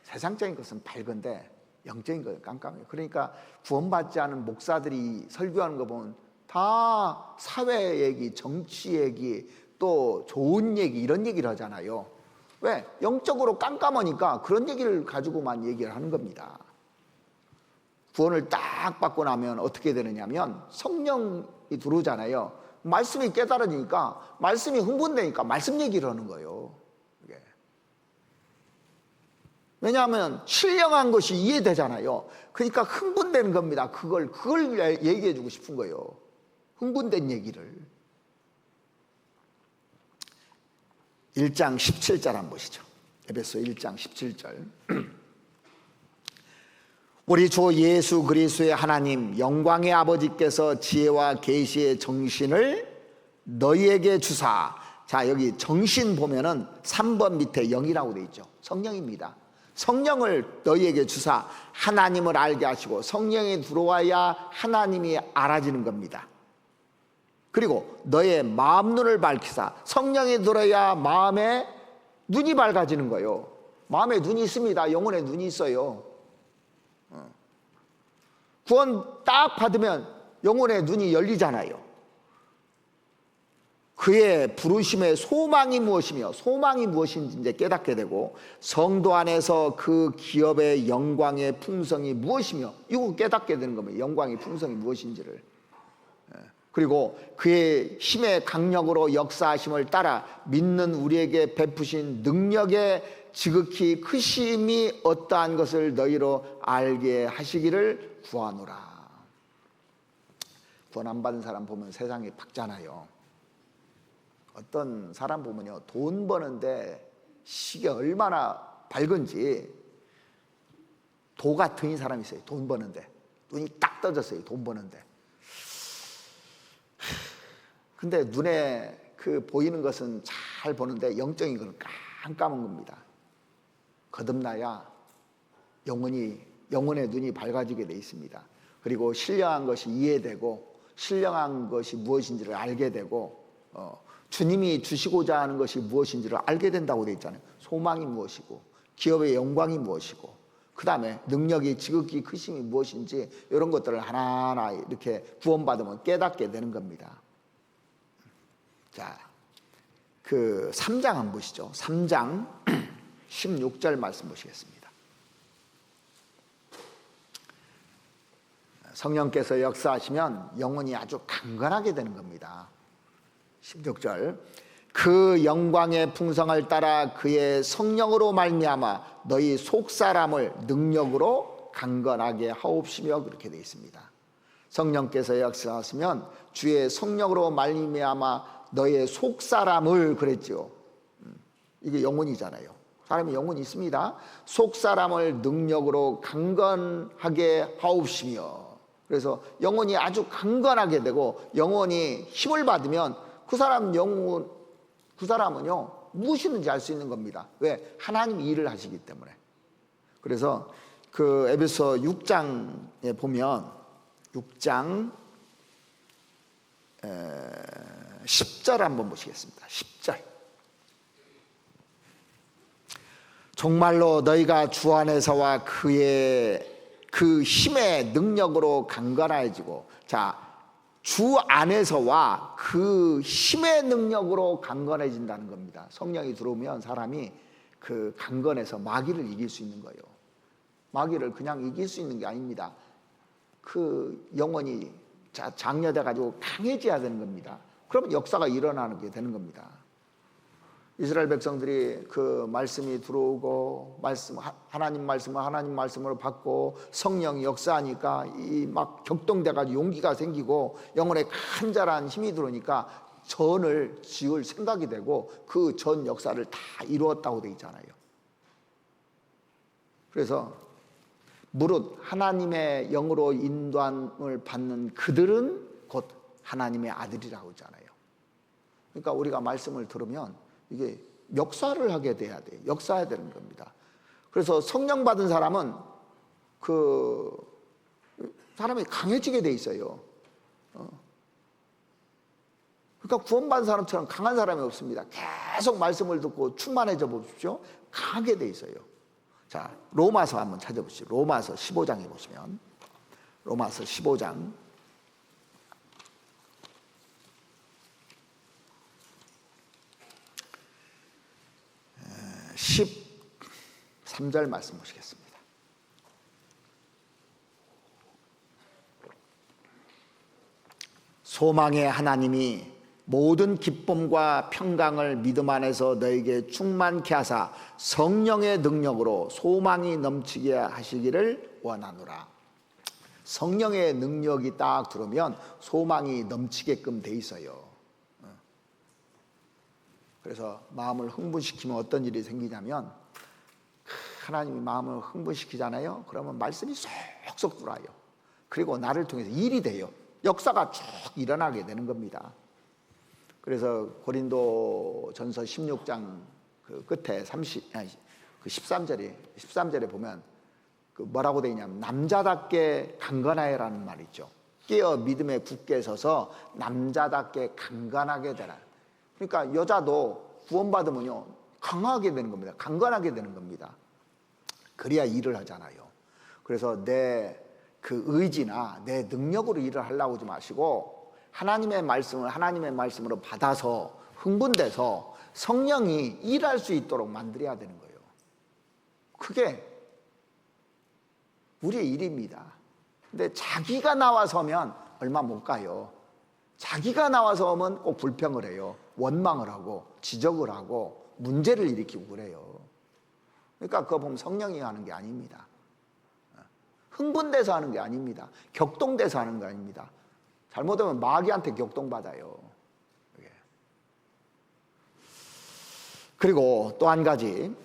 세상적인 것은 밝은데 영적인 것은 깜깜해요. 그러니까 구원받지 않은 목사들이 설교하는 거 보면 다 사회 얘기, 정치 얘기, 또 좋은 얘기 이런 얘기를 하잖아요. 왜? 영적으로 깜깜하니까 그런 얘기를 가지고만 얘기를 하는 겁니다. 구원을 딱 받고 나면 어떻게 되느냐면 성령이 들어오잖아요. 말씀이 깨달아지니까, 말씀이 흥분되니까 말씀 얘기를 하는 거예요. 왜냐하면 신령한 것이 이해되잖아요. 그러니까 흥분되는 겁니다. 그걸 얘기해 주고 싶은 거예요. 흥분된 얘기를. 1장 17절 한번 보시죠. 에베소 1장 17절. 우리 주 예수 그리스도의 하나님 영광의 아버지께서 지혜와 계시의 정신을 너희에게 주사. 자, 여기 정신 보면은 3번 밑에 영이라고 되어 있죠. 성령입니다. 성령을 너희에게 주사 하나님을 알게 하시고, 성령이 들어와야 하나님이 알아지는 겁니다. 그리고 너의 마음 눈을 밝히사, 성령이 들어야 마음에 눈이 밝아지는 거예요. 마음에 눈이 있습니다. 영혼에 눈이 있어요. 구원 딱 받으면 영혼의 눈이 열리잖아요. 그의 부르심의 소망이 무엇이며, 소망이 무엇인지 이제 깨닫게 되고, 성도 안에서 그 기업의 영광의 풍성이 무엇이며, 이거 깨닫게 되는 겁니다. 영광의 풍성이 무엇인지를. 그리고 그의 힘의 강력으로 역사하심을 따라 믿는 우리에게 베푸신 능력의 지극히 크심이 어떠한 것을 너희로 알게 하시기를 구하노라. 구원 안 받은 사람 보면 세상이 밝잖아요. 어떤 사람 보면요, 돈 버는데 시계 얼마나 밝은지 도 같은 사람이 있어요. 돈 버는데 눈이 딱 떠졌어요. 돈 버는데. 근데 눈에 보이는 것은 잘 보는데 영적인 건 깜깜한 겁니다. 거듭나야 영혼의 눈이 밝아지게 돼 있습니다. 그리고 신령한 것이 이해되고, 신령한 것이 무엇인지를 알게 되고, 주님이 주시고자 하는 것이 무엇인지를 알게 된다고 되어 있잖아요. 소망이 무엇이고, 기업의 영광이 무엇이고, 그 다음에 능력이 지극히 크심이 무엇인지, 이런 것들을 하나하나 이렇게 구원받으면 깨닫게 되는 겁니다. 자, 3장 한번 보시죠. 3장 16절 말씀 보시겠습니다. 성령께서 역사하시면 영혼이 아주 강건하게 되는 겁니다. 16절. 그 영광의 풍성을 따라 그의 성령으로 말미암아 너희 속사람을 능력으로 강건하게 하옵시며, 그렇게 되어 있습니다. 성령께서 역사하시면 주의 성령으로 말미암아 너의 속사람을, 그랬죠. 이게 영혼이잖아요. 사람이 영혼이 있습니다. 속사람을 능력으로 강건하게 하옵시며. 그래서 영혼이 아주 강건하게 되고, 영혼이 힘을 받으면 그 사람은요 무엇이든지 알 수 있는 겁니다. 왜? 하나님이 일을 하시기 때문에. 그래서 에베소 6장에 보면 6장 10절 한번 보시겠습니다. 10절. 정말로 너희가 주 안에서와 그의 그 힘의 능력으로 강건해지고, 자, 주 안에서와 그 힘의 능력으로 강건해진다는 겁니다. 성령이 들어오면 사람이 강건해서 마귀를 이길 수 있는 거예요. 마귀를 그냥 이길 수 있는 게 아닙니다. 영혼이 장려돼 가지고 강해져야 되는 겁니다. 그러면 역사가 일어나는 게 되는 겁니다. 이스라엘 백성들이 말씀이 들어오고, 하나님 말씀으로 받고 성령이 역사하니까 막 격동돼 가지고 용기가 생기고 영혼에 간절한 힘이 들어오니까 전을 지을 생각이 되고, 그 전 역사를 다 이루었다고 되어 있잖아요. 그래서 무릇 하나님의 영으로 인도함을 받는 그들은 곧 하나님의 아들이라고 하잖아요. 그러니까 우리가 말씀을 들으면 이게 역사를 하게 돼야 돼요. 역사해야 되는 겁니다. 그래서 성령 받은 사람은 그 사람이 강해지게 돼 있어요. 그러니까 구원받은 사람처럼 강한 사람이 없습니다. 계속 말씀을 듣고 충만해져 보십시오. 강하게 돼 있어요. 자, 로마서 한번 찾아보시죠. 로마서 15장에 보시면, 로마서 15장 13절 말씀 보시겠습니다. 소망의 하나님이 모든 기쁨과 평강을 믿음 안에서 너에게 충만케 하사 성령의 능력으로 소망이 넘치게 하시기를 원하노라. 성령의 능력이 딱 들어오면 소망이 넘치게끔 돼 있어요. 그래서 마음을 흥분시키면 어떤 일이 생기냐면, 하나님이 마음을 흥분시키잖아요. 그러면 말씀이 쏙쏙 들어와요. 그리고 나를 통해서 일이 돼요. 역사가 쭉 일어나게 되는 겁니다. 그래서 고린도 전서 16장 그 끝에 13절에 보면 그 뭐라고 되어 있냐면, 남자답게 강건하여라는 말이 있죠. 깨어 믿음에 굳게 서서 남자답게 강건하게 되라. 그러니까 여자도 구원받으면요 강하게 되는 겁니다. 강건하게 되는 겁니다. 그래야 일을 하잖아요. 그래서 내 그 의지나 내 능력으로 일을 하려고 하지 마시고, 하나님의 말씀으로 받아서 흥분돼서 성령이 일할 수 있도록 만들어야 되는 거예요. 그게 우리의 일입니다. 근데 자기가 나와서면 얼마 못 가요. 자기가 나와서 오면 꼭 불평을 해요. 원망을 하고 지적을 하고 문제를 일으키고 그래요. 그러니까 그거 보면 성령이 하는 게 아닙니다. 흥분돼서 하는 게 아닙니다. 격동돼서 하는 게 아닙니다. 잘못하면 마귀한테 격동받아요. 그리고 또 한 가지,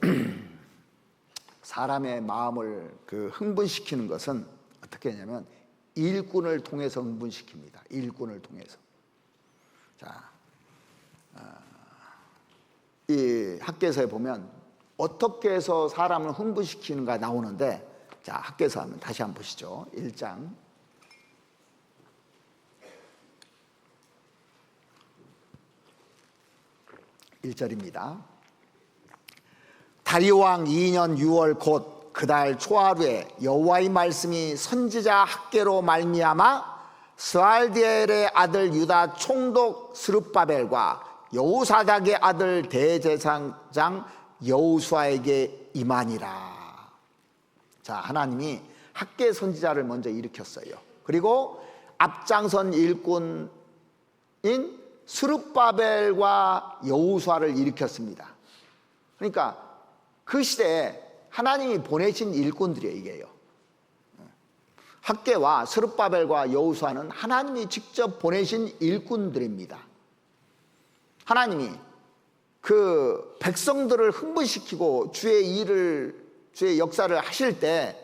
사람의 마음을 그 흥분시키는 것은 어떻게 하냐면 일꾼을 통해서 흥분시킵니다. 일꾼을 통해서. 자, 이 학개서에 보면 어떻게 해서 사람을 흥분시키는가 나오는데, 자, 학개서 하면 다시 한번 보시죠. 1장 1절입니다. 다리오왕 2년 6월 곧 그달 초하루에 여호와의 말씀이 선지자 학개로 말미암아 스알디엘의 아들 유다 총독 스룹바벨과 여호사닥의 아들 대제사장 여호수아에게 임하니라. 자, 하나님이 학개 선지자를 먼저 일으켰어요. 그리고 앞장선 일꾼인 스룹바벨과 여호수아를 일으켰습니다. 그러니까 그 시대에 하나님이 보내신 일꾼들이에요, 이게요. 학개와 스룹바벨과 여호수아는 하나님이 직접 보내신 일꾼들입니다. 하나님이 그 백성들을 흥분시키고 주의 역사를 하실 때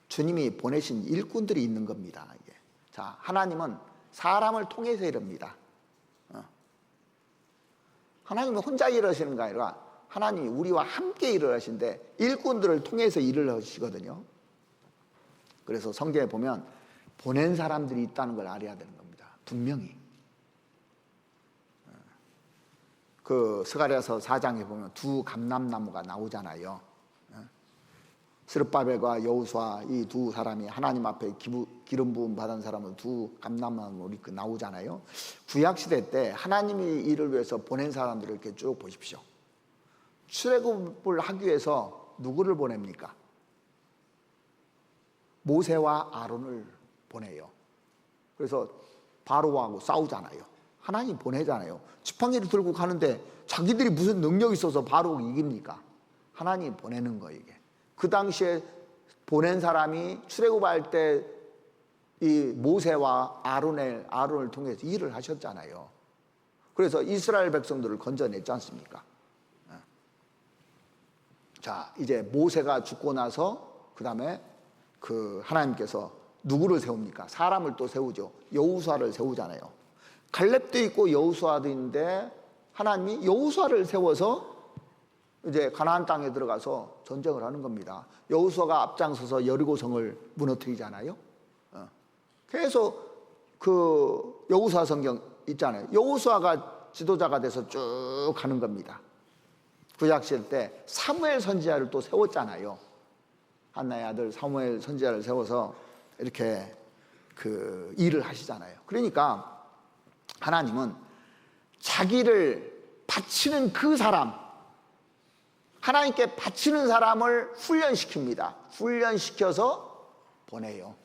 주님이 보내신 일꾼들이 있는 겁니다. 이게. 자, 하나님은 사람을 통해서 이럽니다. 하나님은 혼자 일을 하시는 게 아니라 하나님이 우리와 함께 일을 하시는데 일꾼들을 통해서 일을 하시거든요. 그래서 성경에 보면 보낸 사람들이 있다는 걸 알아야 되는 겁니다. 분명히. 그 스가랴서 4장에 보면 두 감람나무가 나오잖아요. 스룹바벨과 여호수아 이 두 사람이 하나님 앞에 기름 부음 받은 사람은 두 감람나무 이렇게 나오잖아요. 구약 시대 때 하나님이 일을 위해서 보낸 사람들을 이렇게 쭉 보십시오. 출애굽을 하기 위해서 누구를 보냅니까? 모세와 아론을 보내요. 그래서 바로하고 싸우잖아요. 하나님 보내잖아요. 지팡이를 들고 가는데 자기들이 무슨 능력이 있어서 바로 이깁니까? 하나님 보내는 거예요, 이게. 그 당시에 보낸 사람이 출애굽할 때 이 모세와 아론을 통해서 일을 하셨잖아요. 그래서 이스라엘 백성들을 건져냈지 않습니까? 자, 이제 모세가 죽고 나서 그 다음에 그 하나님께서 누구를 세웁니까? 사람을 또 세우죠. 여호수아를 세우잖아요. 갈렙도 있고 여호수아도 있는데 하나님이 여호수아를 세워서 이제 가나안 땅에 들어가서 전쟁을 하는 겁니다. 여호수아가 앞장서서 여리고성을 무너뜨리잖아요. 계속 그 여호수아 성경 있잖아요. 여호수아가 지도자가 돼서 쭉 가는 겁니다. 구약시대 때 사무엘 선지자를 또 세웠잖아요. 한나의 아들 사무엘 선지자를 세워서 이렇게 그 일을 하시잖아요. 그러니까 하나님은 자기를 바치는 그 사람, 하나님께 바치는 사람을 훈련시킵니다. 훈련시켜서 보내요.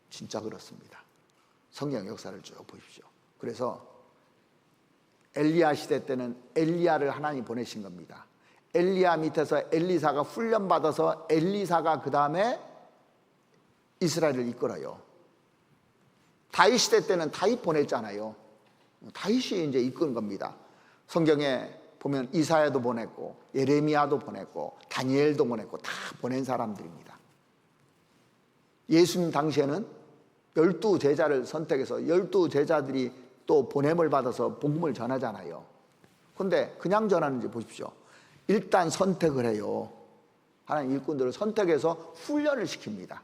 진짜 그렇습니다. 성경 역사를 쭉 보십시오. 그래서 엘리야 시대 때는 엘리야를 하나님이 보내신 겁니다. 엘리야 밑에서 엘리사가 훈련받아서 엘리사가 그 다음에 이스라엘을 이끌어요. 다윗 시대 때는 다윗 보냈잖아요. 다윗이 이제 이끄는 겁니다. 성경에 보면 이사야도 보냈고 예레미야도 보냈고 다니엘도 보냈고 다 보낸 사람들입니다. 예수님 당시에는 12 제자를 선택해서 12 제자들이 또 보냄을 받아서 복음을 전하잖아요. 그런데 그냥 전하는지 보십시오. 일단 선택을 해요. 하나님 일꾼들을 선택해서 훈련을 시킵니다.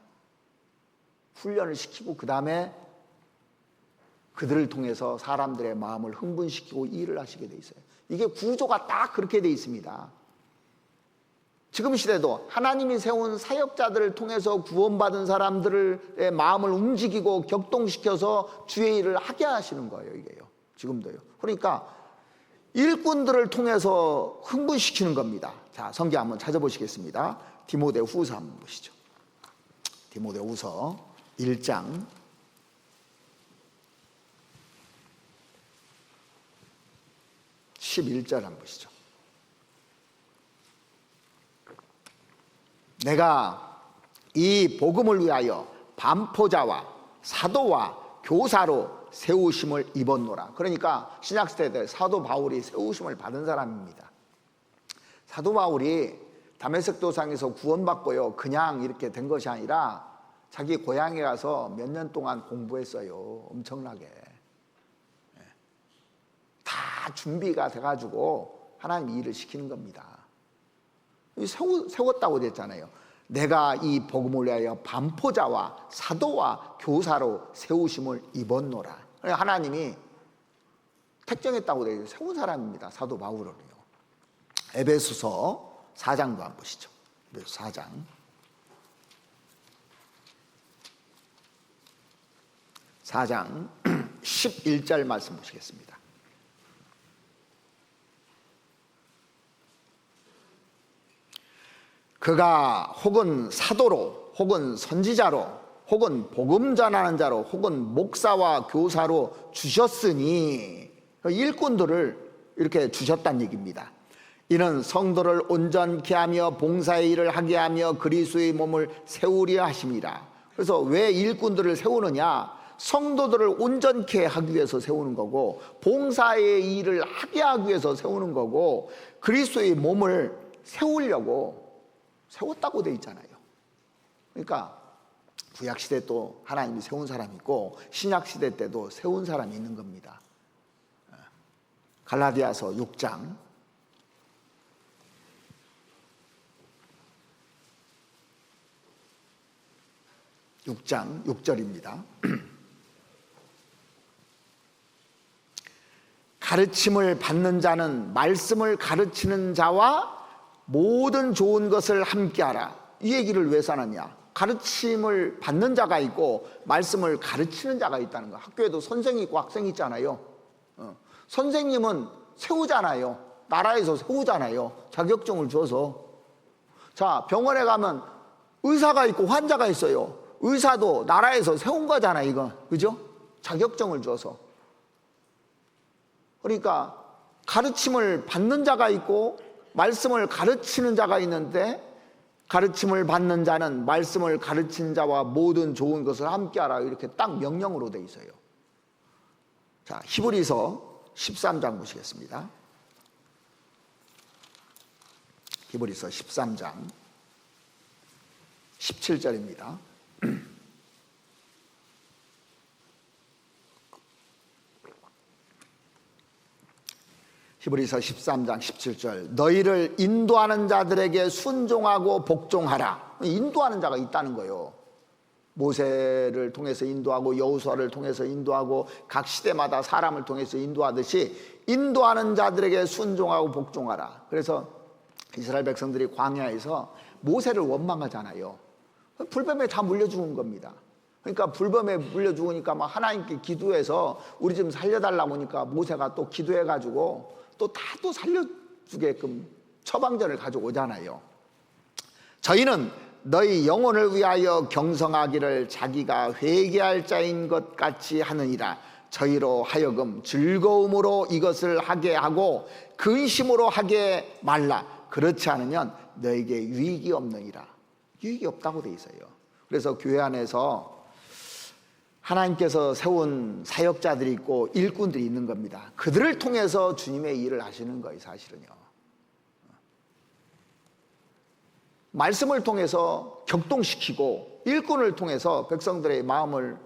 훈련을 시키고 그 다음에 그들을 통해서 사람들의 마음을 흥분시키고 일을 하시게 돼 있어요. 이게 구조가 딱 그렇게 돼 있습니다. 지금 시대도 하나님이 세운 사역자들을 통해서 구원받은 사람들의 마음을 움직이고 격동시켜서 주의 일을 하게 하시는 거예요. 이게요. 지금도요. 그러니까 일꾼들을 통해서 흥분시키는 겁니다. 자, 성경 한번 찾아보시겠습니다. 디모데후서 한번 보시죠. 디모데후서 1장 11절 한번 보시죠. 내가 이 복음을 위하여 반포자와 사도와 교사로 세우심을 입었노라. 그러니까 신약시대 때 사도 바울이 세우심을 받은 사람입니다. 사도 바울이 다메섹 도상에서 구원받고요, 그냥 이렇게 된 것이 아니라 자기 고향에 가서 몇 년 동안 공부했어요. 엄청나게. 다 준비가 돼가지고 하나님 일을 시키는 겁니다. 세웠다고 됐잖아요. 내가 이 복음을 위하여 반포자와 사도와 교사로 세우심을 입었노라. 하나님이 택정했다고 되어 있어요. 세운 사람입니다. 사도 바울은요. 에베소서 4장도 한번 보시죠. 에베소 4장 4장 11절 말씀 보시겠습니다. 그가 혹은 사도로 혹은 선지자로 혹은 복음 전하는 자로 혹은 목사와 교사로 주셨으니, 일꾼들을 이렇게 주셨다는 얘기입니다. 이는 성도를 온전케 하며 봉사의 일을 하게 하며 그리스도의 몸을 세우려 하심이라. 그래서 왜 일꾼들을 세우느냐? 성도들을 온전케 하기 위해서 세우는 거고, 봉사의 일을 하게 하기 위해서 세우는 거고, 그리스도의 몸을 세우려고 세웠다고 돼 있잖아요. 그러니까 구약시대 또 하나님이 세운 사람이 있고 신약시대 때도 세운 사람이 있는 겁니다. 갈라디아서 6장 6절입니다. 가르침을 받는 자는 말씀을 가르치는 자와 모든 좋은 것을 함께하라. 이 얘기를 왜 써놨냐? 가르침을 받는 자가 있고 말씀을 가르치는 자가 있다는 거. 학교에도 선생이 있고 학생이 있잖아요. 선생님은 세우잖아요. 나라에서 세우잖아요. 자격증을 줘서. 자, 병원에 가면 의사가 있고 환자가 있어요. 의사도 나라에서 세운 거잖아, 이거. 그죠? 자격증을 줘서. 그러니까 가르침을 받는 자가 있고 말씀을 가르치는 자가 있는데, 가르침을 받는 자는 말씀을 가르친 자와 모든 좋은 것을 함께하라. 이렇게 딱 명령으로 돼 있어요. 자, 히브리서 13장 보시겠습니다. 히브리서 13장 17절입니다. 히브리서 13장 17절 너희를 인도하는 자들에게 순종하고 복종하라. 인도하는 자가 있다는 거예요. 모세를 통해서 인도하고 여호수아를 통해서 인도하고 각 시대마다 사람을 통해서 인도하듯이 인도하는 자들에게 순종하고 복종하라. 그래서 이스라엘 백성들이 광야에서 모세를 원망하잖아요. 불뱀에 다 물려 죽은 겁니다. 그러니까 불뱀에 물려 죽으니까 막 하나님께 기도해서 우리 좀 살려달라고 하니까 모세가 또 기도해가지고 또 살려주게끔 처방전을 가지고 오잖아요. 저희는 너희 영혼을 위하여 경성하기를 자기가 회개할 자인 것 같이 하느니라. 저희로 하여금 즐거움으로 이것을 하게 하고 근심으로 하게 말라. 그렇지 않으면 너에게 유익이 없느니라. 유익이 없다고 돼 있어요. 그래서 교회 안에서 하나님께서 세운 사역자들이 있고 일꾼들이 있는 겁니다. 그들을 통해서 주님의 일을 하시는 거예요. 사실은요, 말씀을 통해서 격동시키고 일꾼을 통해서 백성들의 마음을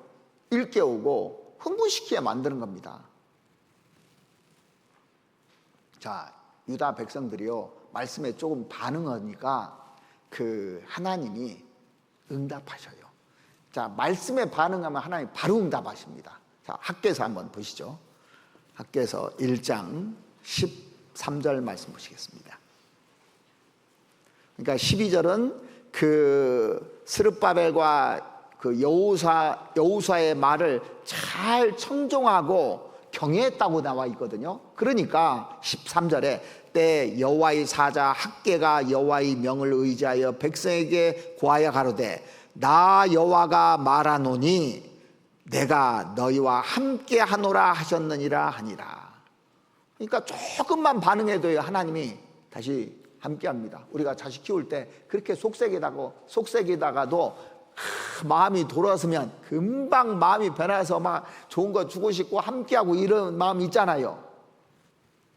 일깨우고 흥분시키게 만드는 겁니다. 자, 유다 백성들이요, 말씀에 조금 반응하니까 하나님이 응답하셔요. 자, 말씀에 반응하면 하나님이 바로 응답하십니다. 자, 학개서 한번 보시죠. 학개서 1장 13절 말씀 보시겠습니다. 그러니까 12절은 스룹바벨과 여호수아의 말을 잘 청종하고 경외했다고 나와 있거든요. 그러니까 13절에 때 여호와의 사자 학개가 여호와의 명을 의지하여 백성에게 고하여 가로되 나 여호와가 말하노니 내가 너희와 함께 하노라 하셨느니라 하니라. 그러니까 조금만 반응해도요, 하나님이 다시 함께 합니다. 우리가 자식 키울 때 그렇게 속색에다가도 마음이 돌아서면 금방 마음이 변해서 막 좋은 거 주고 싶고 함께하고 이런 마음이 있잖아요.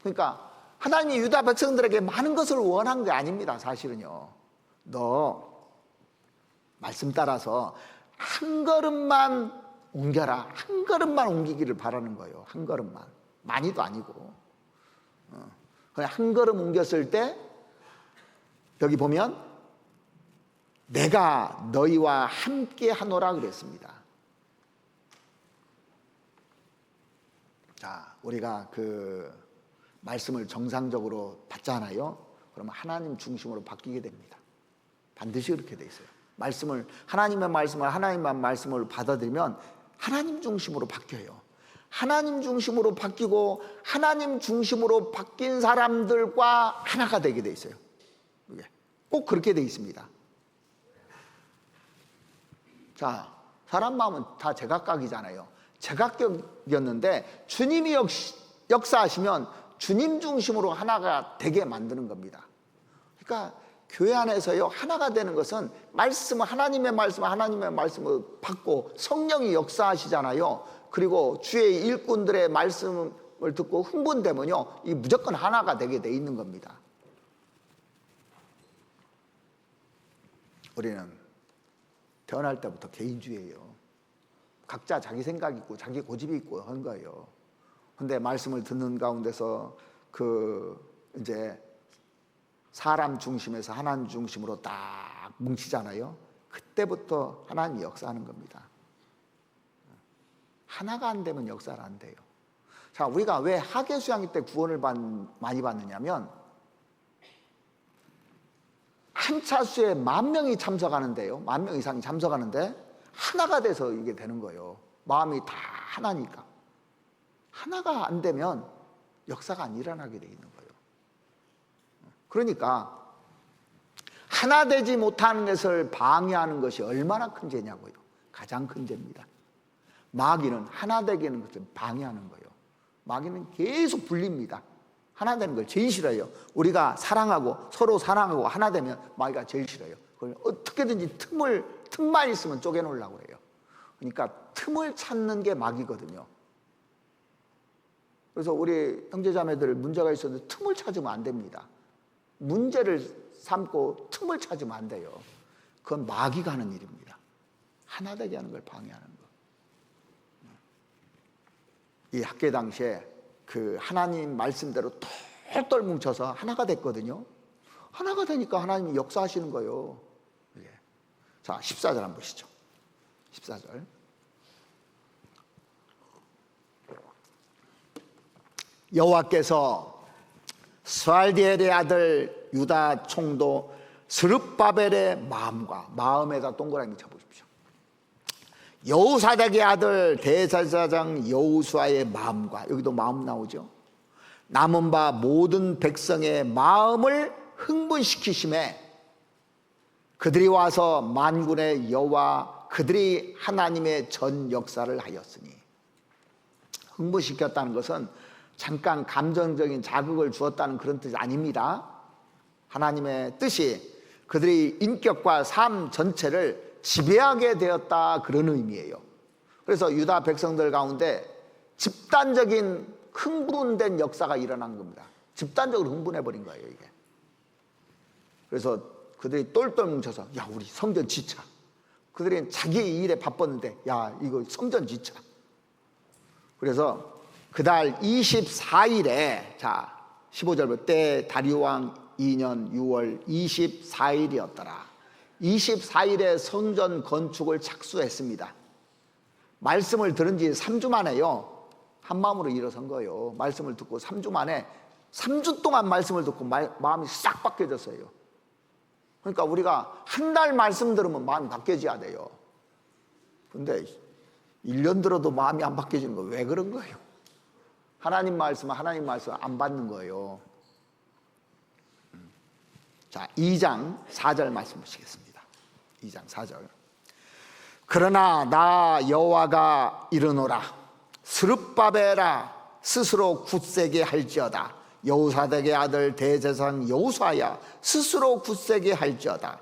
그러니까 하나님이 유다 백성들에게 많은 것을 원한 게 아닙니다. 사실은요, 너 말씀 따라서 한 걸음만 옮겨라. 한 걸음만 옮기기를 바라는 거예요. 한 걸음만. 많이도 아니고. 그냥 한 걸음 옮겼을 때 여기 보면 내가 너희와 함께 하노라 그랬습니다. 자, 우리가 말씀을 정상적으로 받잖아요. 그러면 하나님 중심으로 바뀌게 됩니다. 반드시 그렇게 돼 있어요. 하나님의 말씀을 받아들이면 하나님 중심으로 바뀌어요. 하나님 중심으로 바뀌고 하나님 중심으로 바뀐 사람들과 하나가 되게 돼 있어요. 꼭 그렇게 돼 있습니다. 자, 사람 마음은 다 제각각이잖아요. 제각각이었는데 주님이 역사하시면 주님 중심으로 하나가 되게 만드는 겁니다. 그러니까 교회 안에서요, 하나가 되는 것은 하나님의 말씀을 받고 성령이 역사하시잖아요. 그리고 주의 일꾼들의 말씀을 듣고 흥분되면요, 이 무조건 하나가 되게 돼 있는 겁니다. 우리는 태어날 때부터 개인주의예요. 각자 자기 생각이 있고 자기 고집이 있고 한 거예요. 근데 말씀을 듣는 가운데서 이제 사람 중심에서 하나님 중심으로 딱 뭉치잖아요. 그때부터 하나님이 역사하는 겁니다. 하나가 안 되면 역사가 안 돼요. 자, 우리가 왜 하계 수양회 때 구원을 많이 받느냐면 한 차수에 10,000명이 참석하는데요, 10,000명 이상이 참석하는데 하나가 돼서 이게 되는 거예요. 마음이 다 하나니까. 하나가 안 되면 역사가 안 일어나게 돼 있는 거예요. 그러니까 하나 되지 못하는 것을 방해하는 것이 얼마나 큰 죄냐고요. 가장 큰 죄입니다. 마귀는 하나 되게 하는 것을 방해하는 거예요. 마귀는 계속 불립니다. 하나 되는 걸 제일 싫어요. 우리가 서로 사랑하고 하나 되면 마귀가 제일 싫어요. 그걸 어떻게든지 틈만 있으면 쪼개놓으려고 해요. 그러니까 틈을 찾는 게 마귀거든요. 그래서 우리 형제자매들 문제가 있었는데 틈을 찾으면 안 됩니다. 문제를 삼고 틈을 찾으면 안 돼요. 그건 마귀가 하는 일입니다. 하나 되게 하는 걸 방해하는 거. 이 학계 당시에 하나님 말씀대로 똘똘 뭉쳐서 하나가 됐거든요. 하나가 되니까 하나님이 역사하시는 거예요. 예. 자, 14절 한번 보시죠. 14절. 여호와께서 스알디엘의 아들 유다 총독 스룹바벨의 마음에다 동그라미 쳐보십시오. 여호사닥의 아들 대제사장 여호수아의 마음과, 여기도 마음 나오죠. 남은 바 모든 백성의 마음을 흥분시키심에 그들이 와서 만군의 여호와 그들이 하나님의 전 역사를 하였으니, 흥분시켰다는 것은 잠깐 감정적인 자극을 주었다는 그런 뜻이 아닙니다. 하나님의 뜻이 그들의 인격과 삶 전체를 지배하게 되었다, 그런 의미예요. 그래서 유다 백성들 가운데 집단적인 흥분된 역사가 일어난 겁니다. 집단적으로 흥분해버린 거예요, 이게. 그래서 그들이 똘똘 뭉쳐서, 야, 우리 성전 지차. 그들이 자기 일에 바빴는데, 야, 이거 성전 지차. 그래서 그달 24일에, 자, 15절부터 때 다리오왕 2년 6월 24일이었더라. 24일에 성전 건축을 착수했습니다. 말씀을 들은 지 3주 만에요. 한마음으로 일어선 거예요. 말씀을 듣고 3주 만에, 3주 동안 말씀을 듣고 마음이 싹 바뀌어졌어요. 그러니까 우리가 한 달 말씀 들으면 마음이 바뀌어져야 돼요. 근데 1년 들어도 마음이 안 바뀌어지는 거 왜 그런 거예요? 하나님 말씀은 하나님 말씀 안 받는 거예요. 자, 2장 4절 말씀 보시겠습니다. 2장 4절. 그러나 나 여호와가 이르노라. 스룹바벨아, 스스로 굳세게 할지어다. 여호사닥의 아들 대제사장 여호수아야, 스스로 굳세게 할지어다.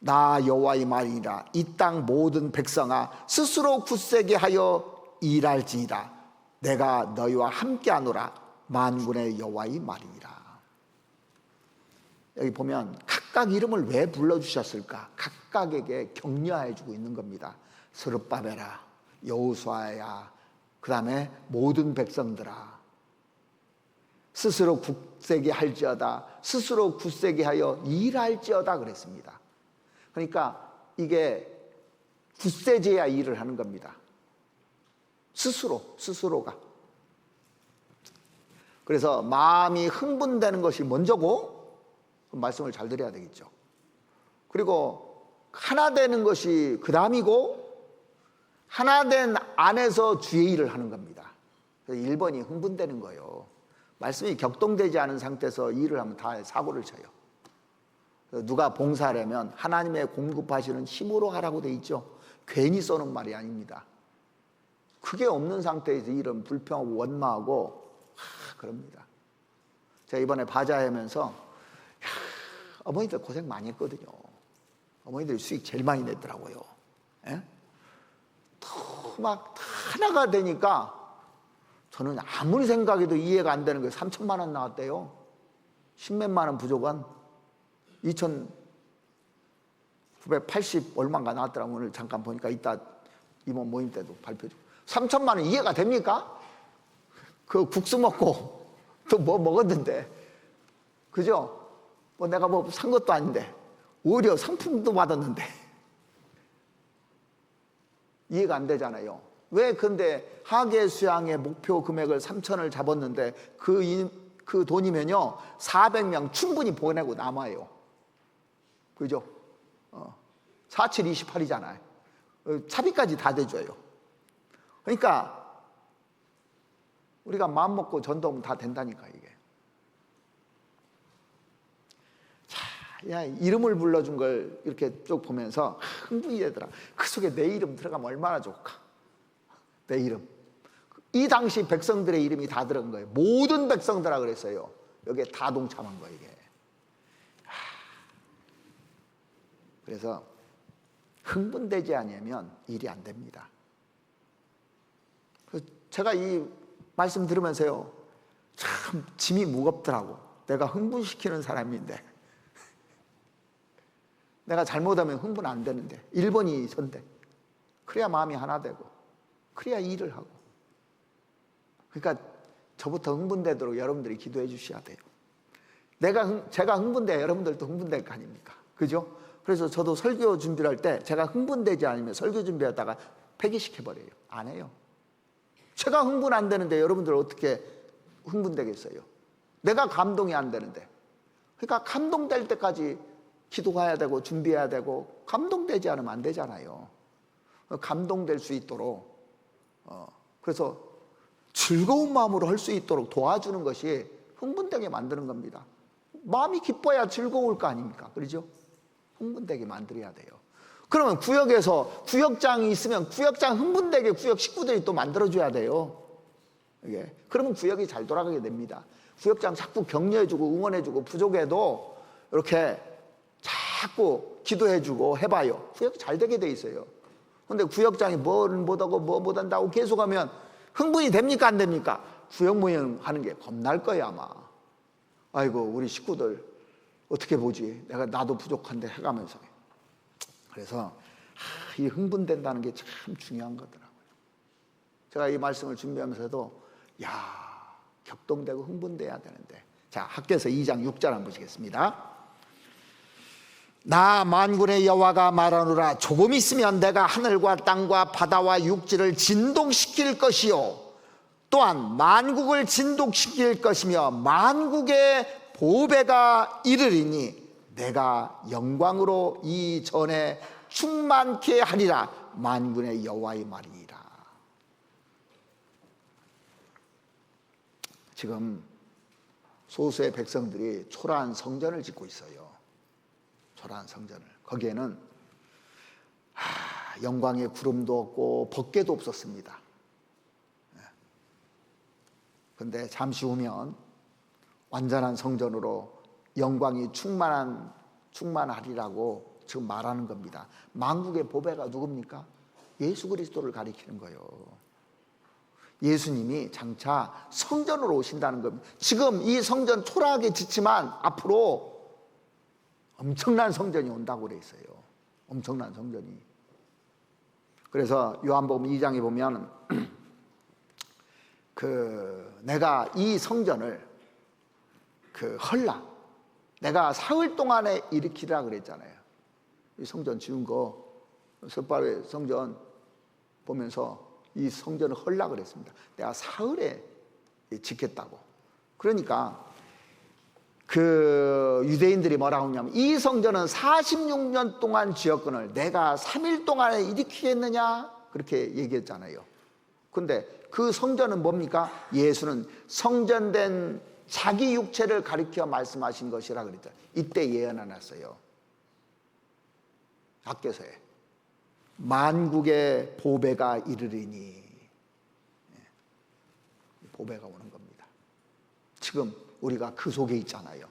나 여호와의 말이라. 이 땅 모든 백성아, 스스로 굳세게 하여 일할지니라. 내가 너희와 함께하노라. 만군의 여호와의 말이니라. 여기 보면 각각 이름을 왜 불러주셨을까? 각각에게 격려해 주고 있는 겁니다. 스룹바벨아, 여호수아야, 그 다음에 모든 백성들아, 스스로 굳세게 할지어다. 스스로 굳세게 하여 일할지어다 그랬습니다. 그러니까 이게 굳세져야 일을 하는 겁니다. 스스로가. 그래서 마음이 흥분되는 것이 먼저고, 말씀을 잘 들어야 되겠죠. 그리고 하나 되는 것이 그 다음이고, 하나 된 안에서 주의 일을 하는 겁니다. 1번이 흥분되는 거예요. 말씀이 격동되지 않은 상태에서 일을 하면 다 사고를 쳐요. 누가 봉사하려면 하나님의 공급하시는 힘으로 하라고 돼 있죠. 괜히 써놓은 말이 아닙니다. 그게 없는 상태에서 일은 불평하고 원망하고 그럽니다. 제가 이번에 바자하면서 어머니들 고생 많이 했거든요. 어머니들 수익 제일 많이 냈더라고요. 예? 막 하나가 되니까 저는 아무리 생각해도 이해가 안 되는 거예요. 3천만 원 나왔대요. 10몇만 원 부족한 2,980 얼마인가 나왔더라고요. 오늘 잠깐 보니까 이따 이모 모임 때도 발표 좀. 3천만 원 이해가 됩니까? 그 국수 먹고 또 뭐 먹었는데, 그죠? 뭐 내가 뭐 산 것도 아닌데 오히려 상품도 받았는데 이해가 안 되잖아요. 왜 근데 하계 수양의 목표 금액을 3천을 잡았는데 그 돈이면요 400명 충분히 보내고 남아요. 그죠? 4728이잖아요. 차비까지 다 대줘요. 그러니까 우리가 마음 먹고 전도하면 다 된다니까 이게. 자, 야, 이름을 불러준 걸 이렇게 쭉 보면서 흥분이 되더라. 그 속에 내 이름 들어가면 얼마나 좋을까. 내 이름. 이 당시 백성들의 이름이 다 들어간 거예요. 모든 백성들아 그랬어요. 여기에 다 동참한 거예요 이게. 그래서 흥분되지 않으면 일이 안 됩니다. 제가 이 말씀 들으면서요, 참 짐이 무겁더라고. 내가 흥분시키는 사람인데, 내가 잘못하면 흥분 안 되는데, 1번이 선대. 그래야 마음이 하나 되고, 그래야 일을 하고. 그러니까 저부터 흥분되도록 여러분들이 기도해 주셔야 돼요. 제가 흥분돼야 여러분들도 흥분될 거 아닙니까? 그죠? 그래서 저도 설교 준비를 할 때 제가 흥분되지 않으면 설교 준비하다가 폐기시켜버려요. 안 해요. 제가 흥분 안 되는데 여러분들 어떻게 흥분되겠어요? 내가 감동이 안 되는데. 그러니까 감동될 때까지 기도해야 되고 준비해야 되고, 감동되지 않으면 안 되잖아요. 감동될 수 있도록 그래서 즐거운 마음으로 할 수 있도록 도와주는 것이 흥분되게 만드는 겁니다. 마음이 기뻐야 즐거울 거 아닙니까? 그렇죠? 흥분되게 만들어야 돼요. 그러면 구역에서 구역장이 있으면 구역장 흥분되게 구역 식구들이 또 만들어줘야 돼요. 예. 그러면 구역이 잘 돌아가게 됩니다. 구역장 자꾸 격려해주고 응원해주고, 부족해도 이렇게 자꾸 기도해주고 해봐요. 구역이 잘 되게 돼 있어요. 근데 구역장이 뭘 못하고 뭐 못한다고 계속하면 흥분이 됩니까 안 됩니까? 구역 모임 하는 게 겁날 거예요 아마. 아이고 우리 식구들 어떻게 보지? 나도 부족한데 해가면서. 그래서 이 흥분된다는 게 참 중요한 거더라고요. 제가 이 말씀을 준비하면서도 격동되고 흥분돼야 되는데. 자, 학개서 2장 6절 한번 보시겠습니다. 나 만군의 여호와가 말하노라. 조금 있으면 내가 하늘과 땅과 바다와 육지를 진동시킬 것이요 또한 만국을 진동시킬 것이며 만국의 보배가 이르리니 내가 영광으로 이 전에 충만케 하리라. 만군의 여호와의 말이니라. 지금 소수의 백성들이 초라한 성전을 짓고 있어요. 초라한 성전을. 거기에는 영광의 구름도 없고 법궤도 없었습니다. 그런데 잠시 후면 완전한 성전으로 영광이 충만하리라고 지금 말하는 겁니다. 만국의 보배가 누굽니까? 예수 그리스도를 가리키는 거예요. 예수님이 장차 성전으로 오신다는 겁니다. 지금 이 성전 초라하게 짓지만 앞으로 엄청난 성전이 온다고 그래 있어요. 엄청난 성전이. 그래서 요한복음 2장에 보면 내가 이 성전을 내가 사흘 동안에 일으키라 그랬잖아요. 이 성전 지은 거 섭바의 성전 보면서 이 성전을 헐라 그랬습니다. 내가 사흘에 짓겠다고. 그러니까 유대인들이 뭐라고 하냐면 이 성전은 46년 동안 지었거늘 내가 3일 동안에 일으키겠느냐 그렇게 얘기했잖아요. 근데 그 성전은 뭡니까? 예수는 성전된 자기 육체를 가리켜 말씀하신 것이라 그랬죠. 이때 예언해놨어요. 학개서에 만국의 보배가 이르리니. 보배가 오는 겁니다. 지금 우리가 그 속에 있잖아요.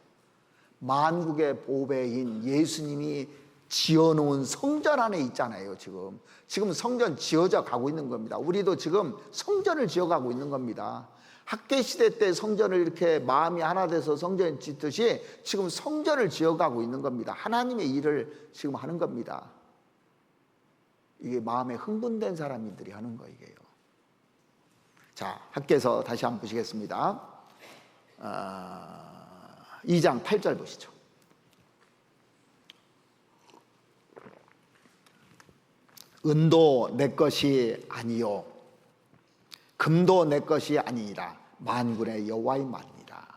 만국의 보배인 예수님이 지어놓은 성전 안에 있잖아요. 지금 성전 지어져 가고 있는 겁니다. 우리도 지금 성전을 지어가고 있는 겁니다. 학개시대 때 성전을 이렇게 마음이 하나 돼서 성전을 짓듯이 지금 성전을 지어가고 있는 겁니다. 하나님의 일을 지금 하는 겁니다. 이게 마음에 흥분된 사람들이 하는 거예요. 자, 학개서 다시 한번 보시겠습니다. 2장 8절 보시죠. 은도 내 것이 아니요 금도 내 것이 아니니라. 만군의 여호와의 말이니라.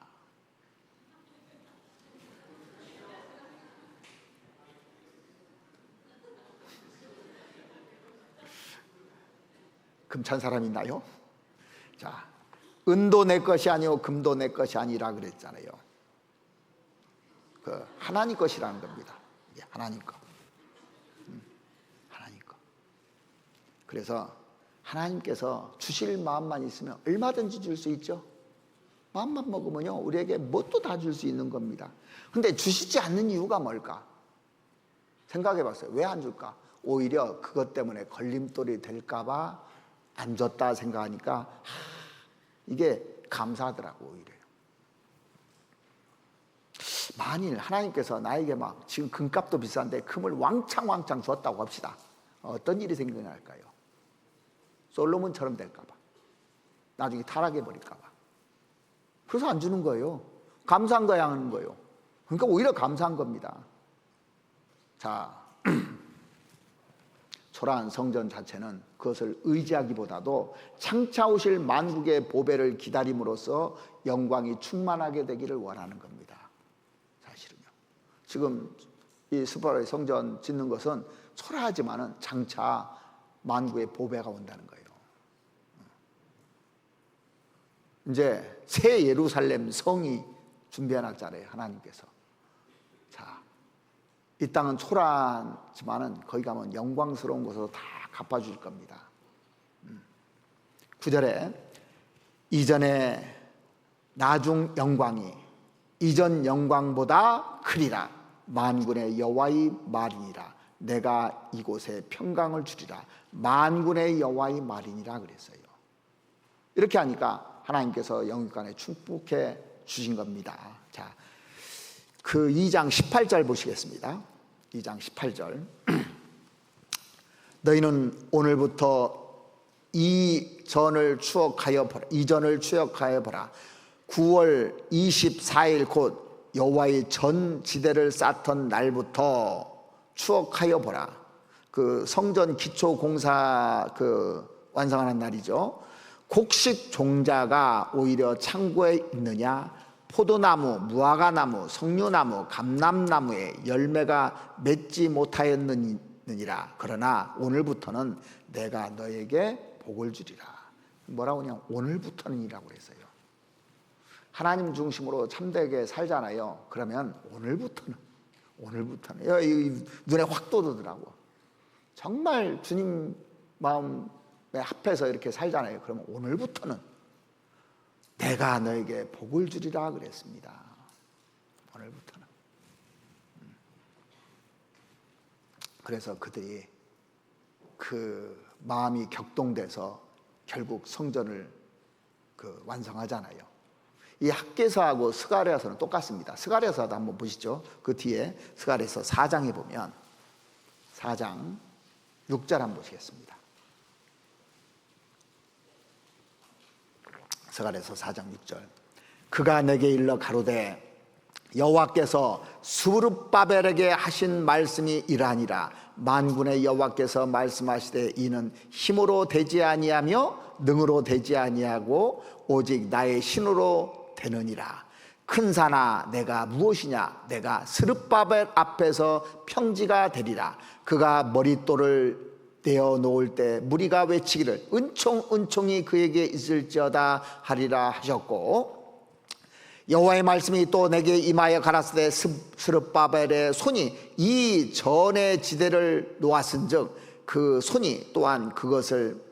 금 찬 사람 있나요? 자, 은도 내 것이 아니요 금도 내 것이 아니라 그랬잖아요. 하나님 것이라는 겁니다. 하나님 것. 하나님 것. 그래서 하나님께서 주실 마음만 있으면 얼마든지 줄 수 있죠. 마음만 먹으면요 우리에게 뭣도 다 줄 수 있는 겁니다. 근데 주시지 않는 이유가 뭘까? 생각해 봤어요. 왜 안 줄까? 오히려 그것 때문에 걸림돌이 될까 봐 안 줬다 생각하니까 이게 감사하더라고. 오히려 만일 하나님께서 나에게 막 지금 금값도 비싼데 금을 왕창 줬다고 합시다. 어떤 일이 생겨날까요? 솔로몬처럼 될까봐, 나중에 타락해 버릴까봐. 그래서 안 주는 거예요. 감사한 거야 하는 거예요. 그러니까 오히려 감사한 겁니다. 자, 초라한 성전 자체는 그것을 의지하기보다도 장차 오실 만국의 보배를 기다림으로써 영광이 충만하게 되기를 원하는 겁니다. 사실은요. 지금 이 스바로의 성전 짓는 것은 초라하지만은 장차 만국의 보배가 온다는 거예요. 이제 새 예루살렘 성이 준비해 놨잖아요, 하나님께서. 자, 이 땅은 초라하지만은 거기 가면 영광스러운 것으로 다 갚아줄 겁니다. 9절에 이전에 나중 영광이 이전 영광보다 크리라. 만군의 여호와의 말이니라. 내가 이곳에 평강을 주리라. 만군의 여호와의 말이니라 그랬어요. 이렇게 하니까 하나님께서 영육간에 축복해 주신 겁니다. 자, 그 2장 18절 보시겠습니다. 2장 18절. 너희는 오늘부터 이전을 추억하여 보라. 9월 24일 곧 여호와의 전 지대를 쌓던 날부터 추억하여 보라. 그 성전 기초 공사 완성하는 날이죠. 곡식 종자가 오히려 창고에 있느냐? 포도나무, 무화과나무, 석류나무, 감람나무에 열매가 맺지 못하였느니라. 그러나 오늘부터는 내가 너에게 복을 주리라. 뭐라고 하냐? 오늘부터는이라고 했어요. 하나님 중심으로 참되게 살잖아요. 그러면 오늘부터는 눈에 확 돋더라고. 정말 주님 마음에 합해서 이렇게 살잖아요. 그러면 오늘부터는 내가 너에게 복을 주리라 그랬습니다. 오늘부터는. 그래서 그들이 그 마음이 격동돼서 결국 성전을 완성하잖아요. 이 학개서하고 스가랴서는 똑같습니다. 스가랴서도 한번 보시죠. 그 뒤에 스가랴서 4장에 보면 4장 6절 한번 보시겠습니다. 스가랴서 4장 6절. 그가 내게 일러 가로되 여호와께서 스룹바벨에게 하신 말씀이 이러하니라. 만군의 여호와께서 말씀하시되 이는 힘으로 되지 아니하며 능으로 되지 아니하고 오직 나의 신으로 되느니라. 큰 산아 내가 무엇이냐? 내가 스룹바벨 앞에서 평지가 되리라. 그가 머릿돌을 떼어 놓을 때 무리가 외치기를 은총이 그에게 있을지어다 하리라 하셨고, 여호와의 말씀이 또 내게 임하여 가라사대 스룹바벨의 손이 이 전의 지대를 놓았은즉 그 손이 또한 그것을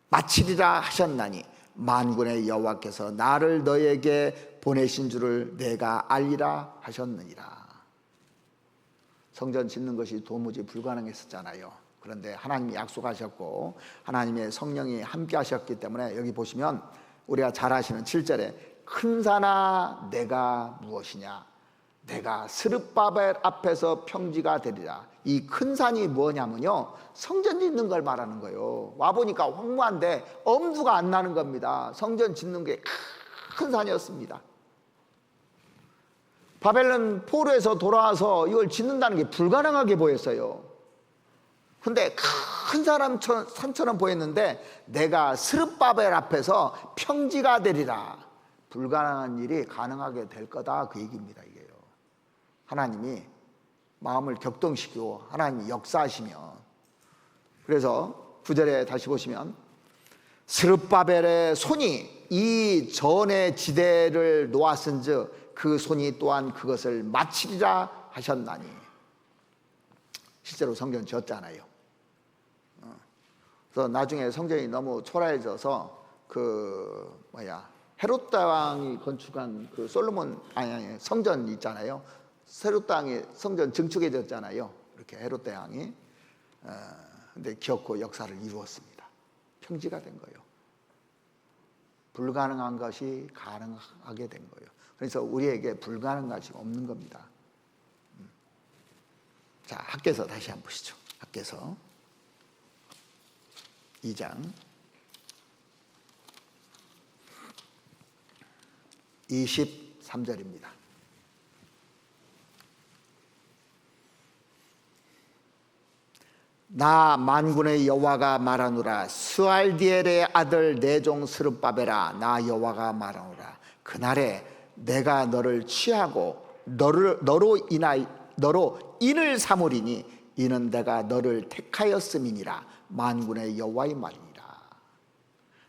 마치리라 하셨나니 만군의 여호와께서 나를 너에게 보내신 줄을 내가 알리라 하셨느니라. 성전 짓는 것이 도무지 불가능했었잖아요. 그런데 하나님이 약속하셨고 하나님의 성령이 함께 하셨기 때문에 여기 보시면 우리가 잘 아시는 7절에 큰 산아 내가 무엇이냐? 내가 스룹바벨 앞에서 평지가 되리라. 이 큰 산이 뭐냐면요, 성전 짓는 걸 말하는 거예요. 와보니까 황무한데 엄두가 안 나는 겁니다. 성전 짓는 게 큰 산이었습니다. 바벨론 포로에서 돌아와서 이걸 짓는다는 게 불가능하게 보였어요. 근데 큰 산처럼 보였는데 내가 스룹바벨 앞에서 평지가 되리라. 불가능한 일이 가능하게 될 거다, 그 얘기입니다. 이게요. 하나님이 마음을 격동시키고 하나님이 역사하시면. 그래서 9절에 다시 보시면 스룹바벨의 손이 이 전의 지대를 놓았은즉 그 손이 또한 그것을 마치리라 하셨나니. 실제로 성전 지었잖아요. 그래서 나중에 성전이 너무 초라해져서 헤롯 왕이 건축한 그 성전 있잖아요. 헤롯 왕이 성전 증축해졌잖아요. 이렇게 헤롯 왕이. 근데 기어코 역사를 이루었습니다. 평지가 된 거예요. 불가능한 것이 가능하게 된 거예요. 그래서 우리에게 불가능한 것이 없는 겁니다. 자, 학개서 다시 한번 보시죠. 학개서 2장 23절입니다. 나 만군의 여호와가 말하노라. 스알디엘의 아들 내 종 스룹바벨아, 나 여호와가 말하노라. 그날에 내가 너를 취하고 너로 인을 삼으리니 이는 내가 너를 택하였음이니라. 만군의 여호와의 말이니라.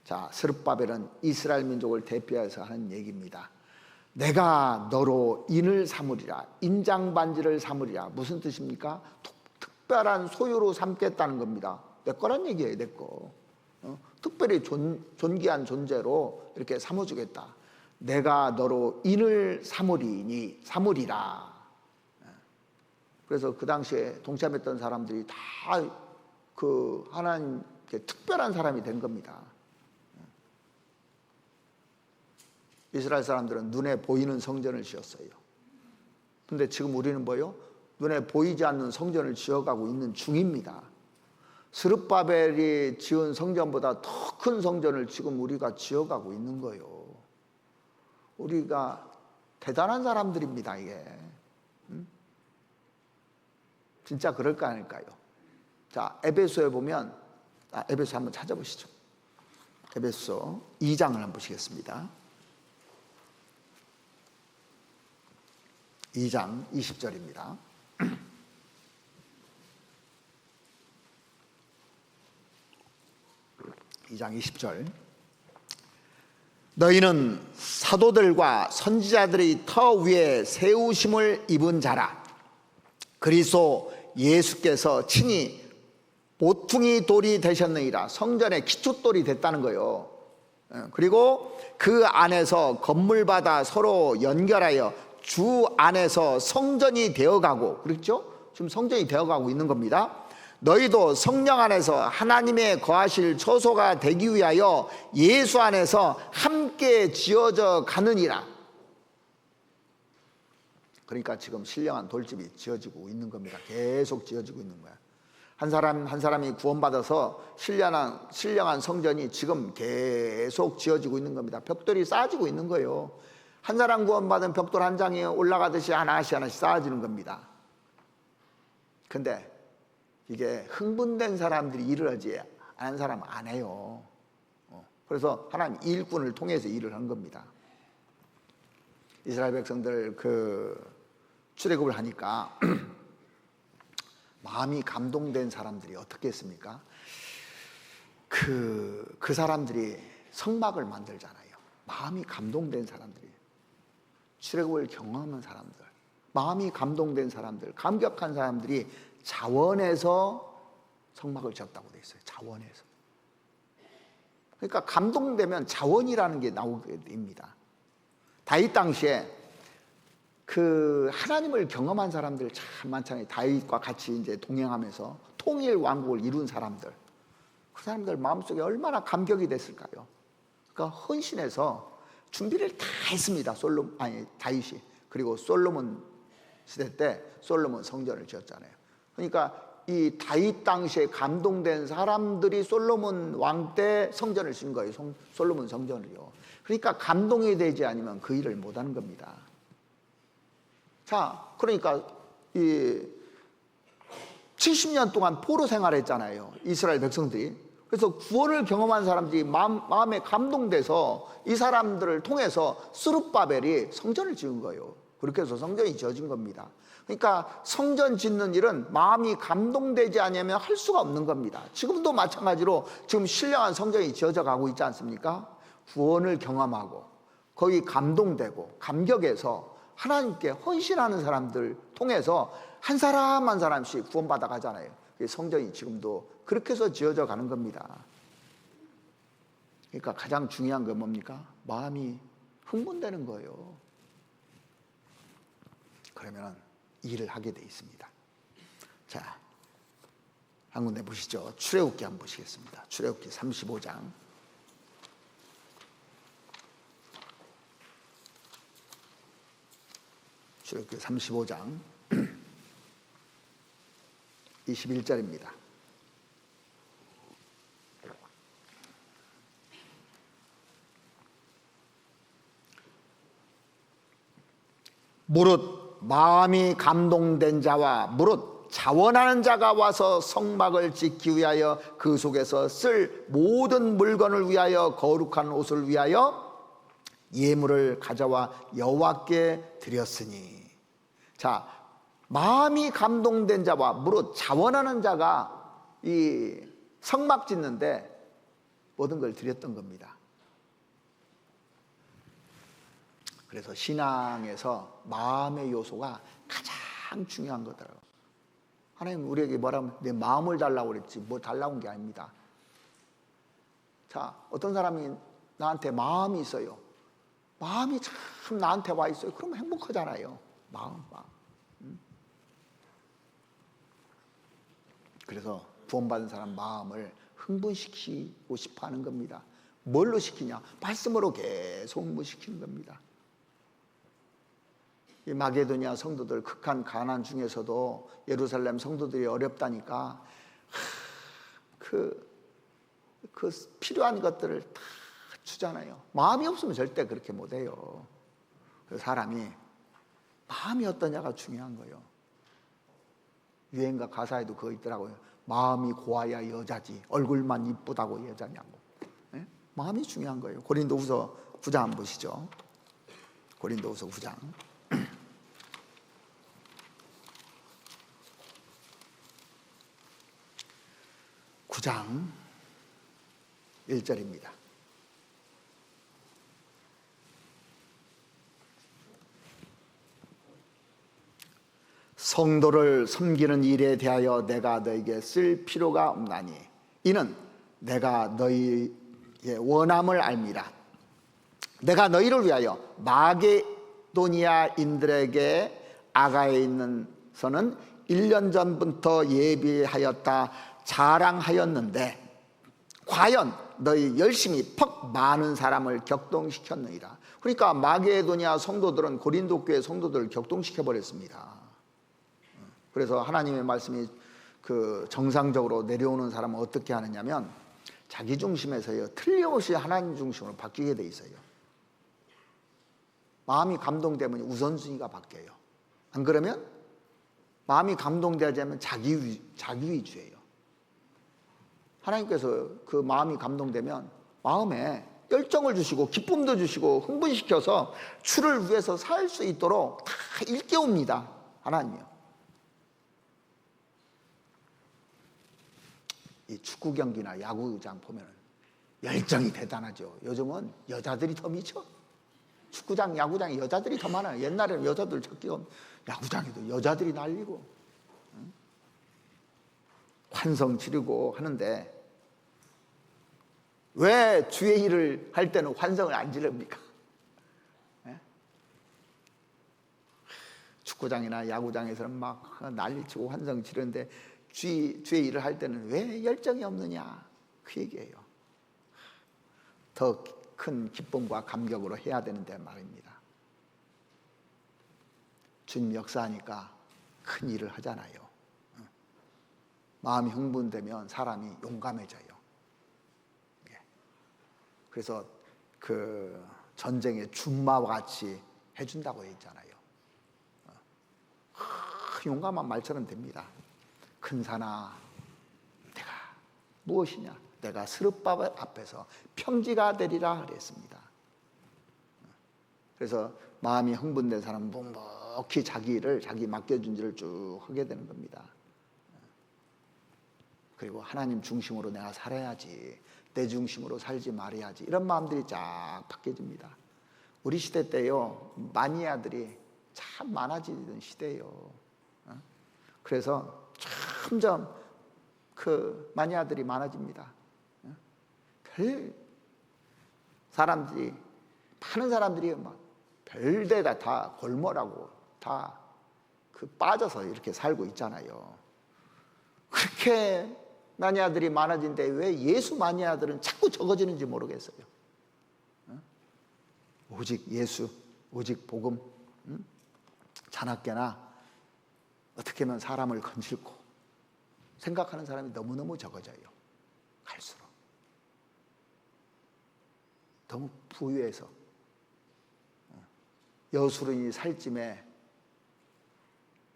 자, 스룹바벨은 이스라엘 민족을 대표해서 하는 얘기입니다. 내가 너로 인을 삼으리라. 인장반지를 삼으리라. 무슨 뜻입니까? 특별한 소유로 삼겠다는 겁니다. 내 거란 얘기예요, 내 거. 특별히 존귀한 존재로 이렇게 삼아주겠다. 내가 너로 인을 삼으리라. 그래서 그 당시에 동참했던 사람들이 다 그 하나님께 특별한 사람이 된 겁니다. 이스라엘 사람들은 눈에 보이는 성전을 지었어요. 근데 지금 우리는 뭐요? 눈에 보이지 않는 성전을 지어가고 있는 중입니다. 스룹바벨이 지은 성전보다 더 큰 성전을 지금 우리가 지어가고 있는 거예요. 우리가 대단한 사람들입니다, 이게. 진짜 그럴까 아닐까요? 자, 에베소에 보면, 에베소 한번 찾아보시죠. 에베소 2장을 한번 보시겠습니다. 2장 20절입니다. 2장 20절. 너희는 사도들과 선지자들의 터 위에 세우심을 입은 자라. 그리스도 예수께서 친히 모퉁이 돌이 되셨느니라. 성전의 기초돌이 됐다는 거예요. 그리고 그 안에서 건물마다 서로 연결하여 주 안에서 성전이 되어가고, 그렇죠? 지금 성전이 되어가고 있는 겁니다. 너희도 성령 안에서 하나님의 거하실 처소가 되기 위하여 예수 안에서 함께 지어져 가느니라. 그러니까 지금 신령한 돌집이 지어지고 있는 겁니다. 계속 지어지고 있는 거야. 한 사람이 구원받아서 신령한 성전이 지금 계속 지어지고 있는 겁니다. 벽돌이 쌓아지고 있는 거예요. 한 사람 구원받은 벽돌 한 장이 올라가듯이 하나씩 쌓아지는 겁니다. 근데 이게 흥분된 사람들이 일을 하지 안 사람은 안 해요. 그래서 하나님 일꾼을 통해서 일을 한 겁니다. 이스라엘 백성들 출애굽을 하니까 마음이 감동된 사람들이 어떻게 했습니까? 그 사람들이 성막을 만들잖아요. 마음이 감동된 사람들이, 출애굽을 경험한 사람들, 마음이 감동된 사람들, 감격한 사람들이 자원해서 성막을 지었다고 돼 있어요. 자원해서. 그러니까 감동되면 자원이라는 게 나오게 됩니다. 다윗 당시에 하나님을 경험한 사람들 참 많잖아요. 다윗과 같이 이제 동행하면서 통일 왕국을 이룬 사람들, 그 사람들 마음속에 얼마나 감격이 됐을까요? 그러니까 헌신해서 준비를 다 했습니다. 다윗이. 그리고 솔로몬 시대 때 솔로몬 성전을 지었잖아요. 그러니까 이 다윗 당시에 감동된 사람들이 솔로몬 왕 때 성전을 지은 거예요. 솔로몬 성전을요. 그러니까 감동이 되지 않으면 그 일을 못하는 겁니다. 자, 그러니까 70년 동안 포로 생활했잖아요, 이스라엘 백성들이. 그래서 구원을 경험한 사람들이 마음에 감동돼서 이 사람들을 통해서 스룹바벨이 성전을 지은 거예요. 그렇게 해서 성전이 지어진 겁니다. 그러니까 성전 짓는 일은 마음이 감동되지 않으면 할 수가 없는 겁니다. 지금도 마찬가지로 지금 신령한 성전이 지어져 가고 있지 않습니까? 구원을 경험하고 거기 감동되고 감격해서 하나님께 헌신하는 사람들 통해서 한 사람 한 사람씩 구원받아 가잖아요. 성전이 지금도 그렇게 해서 지어져 가는 겁니다. 그러니까 가장 중요한 건 뭡니까? 마음이 흥분되는 거예요. 그러면 일을 하게 돼 있습니다. 자, 한 군데 보시죠. 출애굽기 한번 보시겠습니다. 출애굽기 35장. 출애굽기 35장 21절입니다. 무릇 마음이 감동된 자와 무릇 무릇 자원하는 자가 와서 성막을 짓기 위하여 그 속에서 쓸 모든 물건을 위하여 거룩한 옷을 위하여 예물을 가져와 여호와께 드렸으니. 자, 마음이 감동된 자와 무릇 자원하는 자가 이 성막 짓는데 모든 걸 드렸던 겁니다. 그래서 신앙에서 마음의 요소가 가장 중요한 거더라고요. 하나님 우리에게 뭐라면 내 마음을 달라고 그랬지 뭐 달라고 한 게 아닙니다. 자, 어떤 사람이 나한테 마음이 있어요. 마음이 참 나한테 와 있어요. 그러면 행복하잖아요. 마음. 그래서 구원받은 사람 마음을 흥분시키고 싶어 하는 겁니다. 뭘로 시키냐? 말씀으로 계속 흥분시키는 겁니다. 이 마게도니아 성도들 극한 가난 중에서도 예루살렘 성도들이 어렵다니까 그 필요한 것들을 다 주잖아요. 마음이 없으면 절대 그렇게 못해요. 사람이 마음이 어떠냐가 중요한 거예요. 유행가 가사에도 그거 있더라고요. 마음이 고와야 여자지 얼굴만 이쁘다고 여자냐고. 네? 마음이 중요한 거예요. 고린도후서 9장 한번 보시죠. 고린도후서 9장 9장 1절입니다. 성도를 섬기는 일에 대하여 내가 너에게 쓸 필요가 없나니 이는 내가 너희의 원함을 알미라. 내가 너희를 위하여 마게도니아인들에게 아가에 있는 서는 1년 전부터 예비하였다 자랑하였는데 과연 너희 열심히 퍽 많은 사람을 격동시켰느니라. 그러니까 마게도니아 성도들은 고린도 교회 성도들을 격동시켜 버렸습니다. 그래서 하나님의 말씀이 그 정상적으로 내려오는 사람은 어떻게 하느냐면 자기 중심에서요 틀림없이 하나님 중심으로 바뀌게 돼 있어요. 마음이 감동되면 우선순위가 바뀌어요. 안 그러면 마음이 감동되지 않으면 자기 위주예요. 하나님께서 그 마음이 감동되면 마음에 열정을 주시고 기쁨도 주시고 흥분시켜서 주를 위해서 살 수 있도록 다 일깨웁니다. 하나님이요. 이 축구 경기나 야구장 보면 열정이 대단하죠. 요즘은 여자들이 더 미쳐. 축구장, 야구장에 여자들이 더 많아요. 옛날에는 여자들 찾기가 야구장에도 여자들이 날리고 환성 지르고 하는데 왜 주의 일을 할 때는 환성을 안 지릅니까? 축구장이나 야구장에서는 막 난리치고 환성 지르는데 주의 일을 할 때는 왜 열정이 없느냐? 그 얘기예요. 더 큰 기쁨과 감격으로 해야 되는데 말입니다. 주님 역사하니까 큰 일을 하잖아요. 마음이 흥분되면 사람이 용감해져요. 그래서 그 전쟁의 준마와 같이 해준다고 했잖아요. 용감한 말처럼 됩니다. 큰 산아, 내가 무엇이냐? 내가 스룹바벨 앞에서 평지가 되리라 그랬습니다. 그래서 마음이 흥분된 사람은 묵묵히 자기 일을 자기 맡겨준 일을 쭉 하게 되는 겁니다. 그리고 하나님 중심으로 내가 살아야지, 내 중심으로 살지 말아야지, 이런 마음들이 쫙 바뀌어집니다. 우리 시대 때요 마니아들이 참 많아지는 시대예요. 그래서 점점 그 마니아들이 많아집니다. 별 사람들이, 많은 사람들이 막 별데가 다 골몰하고 다 그 빠져서 이렇게 살고 있잖아요. 그렇게 마니아들이 많아진데 왜 예수 마니아들은 자꾸 적어지는지 모르겠어요. 오직 예수, 오직 복음, 자나깨나 어떻게 하면 사람을 건질고 생각하는 사람이 너무너무 적어져요. 갈수록 너무 부유해서 여수론이 살찜에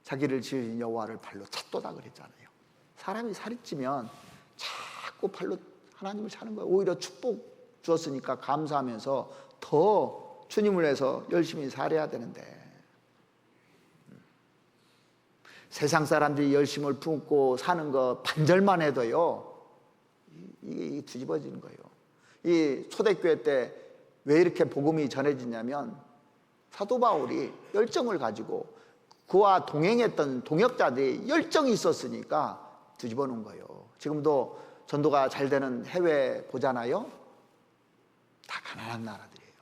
자기를 지으신 여호와를 발로 찾도다 그랬잖아요. 사람이 살이 찌면 자꾸 발로 하나님을 찾는 거예요. 오히려 축복 주었으니까 감사하면서 더 주님을 위해서 열심히 살아야 되는데, 세상 사람들이 열심을 품고 사는 거 반절만 해도요, 이게 뒤집어지는 거예요. 이 초대교회 때 왜 이렇게 복음이 전해지냐면, 사도 바울이 열정을 가지고 그와 동행했던 동역자들이 열정이 있었으니까 뒤집어 놓은 거예요. 지금도 전도가 잘 되는 해외 보잖아요. 다 가난한 나라들이에요.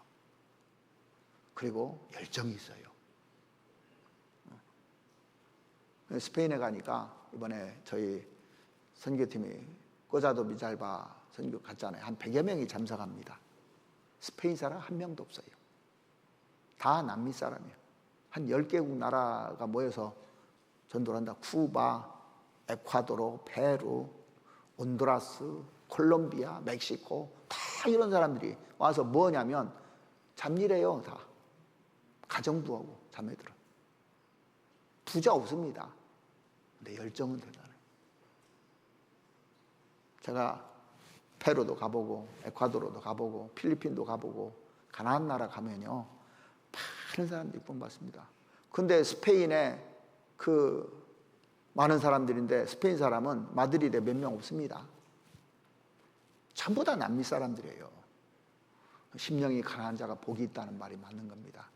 그리고 열정이 있어요. 스페인에 가니까 이번에 저희 선교팀이 꼬자도 미잘바 선교 갔잖아요. 한 100여 명이 참석합니다. 스페인 사람 한 명도 없어요. 다 남미 사람이에요. 한 10개국 나라가 모여서 전도를 한다. 쿠바, 에콰도르, 페루, 온두라스, 콜롬비아, 멕시코, 다 이런 사람들이 와서 뭐냐면 잡일해요. 다 가정부하고 자매들은. 부자 없습니다. 근데 열정은 대단해요. 제가 페루도 가보고 에콰도르도 가보고 필리핀도 가보고 가나안 나라 가면요, 많은 사람들이 구원받습니다. 근데 스페인에 그 많은 사람들인데 스페인 사람은 마드리드에 몇 명 없습니다. 전부 다 남미 사람들이에요. 심령이 가난한 자가 복이 있다는 말이 맞는 겁니다.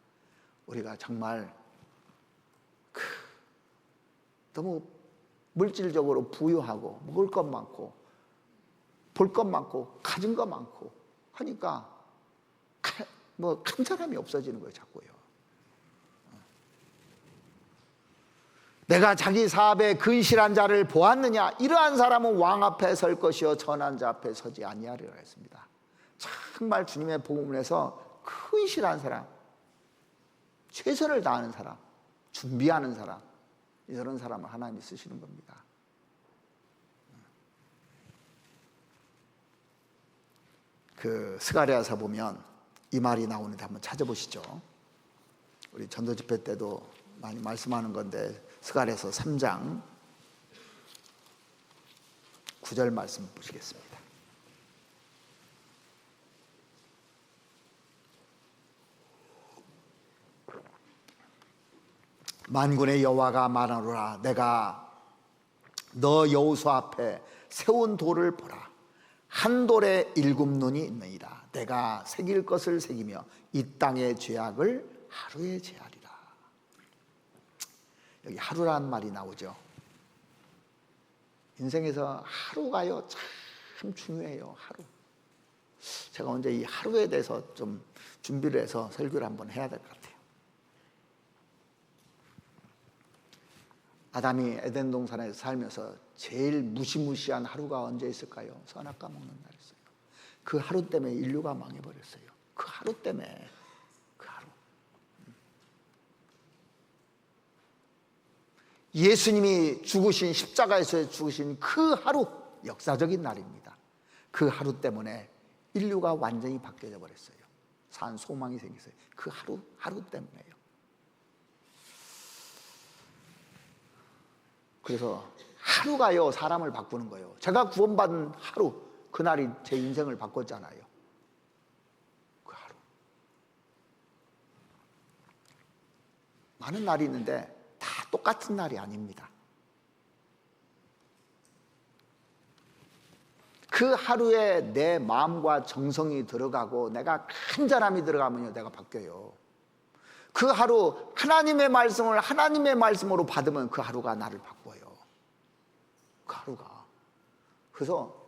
우리가 정말 너무 물질적으로 부유하고 먹을 것 많고 볼 것 많고 가진 것 많고 하니까 뭐 큰 사람이 없어지는 거예요. 자꾸요. 내가 자기 사업에 근실한 자를 보았느냐? 이러한 사람은 왕 앞에 설 것이요 천한 자 앞에 서지 아니하리라 했습니다. 정말 주님의 복음을 해서 근실한 사람, 최선을 다하는 사람, 준비하는 사람, 이런 사람을 하나님이 쓰시는 겁니다. 그 스가랴서 보면 이 말이 나오는데 한번 찾아보시죠. 우리 전도 집회 때도 많이 말씀하는 건데 스가랴서 3장 9절 말씀 보시겠습니다. 만군의 여호와가 말하노라. 내가 너 여호수 앞에 세운 돌을 보라. 한 돌에 7눈이 있느니라. 내가 새길 것을 새기며 이 땅의 죄악을 하루에 제하리라. 여기 하루라는 말이 나오죠. 인생에서 하루가요 참 중요해요. 하루. 제가 언제 이 하루에 대해서 좀 준비를 해서 설교를 한번 해야 될 것 같아요. 아담이 에덴 동산에서 살면서 제일 무시무시한 하루가 언제 있을까요? 선악과 먹는 날이었어요. 그 하루 때문에 인류가 망해버렸어요. 그 하루 때문에. 그 하루. 예수님이 죽으신, 십자가에서 죽으신 그 하루, 역사적인 날입니다. 그 하루 때문에 인류가 완전히 바뀌어져 버렸어요. 산 소망이 생겼어요. 그 하루 때문에요. 그래서 하루가요 사람을 바꾸는 거예요. 제가 구원받은 하루, 그날이 제 인생을 바꿨잖아요. 그 하루. 많은 날이 있는데 다 똑같은 날이 아닙니다. 그 하루에 내 마음과 정성이 들어가고 내가 간절함이 들어가면요 내가 바뀌어요. 그 하루 하나님의 말씀을 하나님의 말씀으로 받으면 그 하루가 나를 바꿔요. 그 하루가. 그래서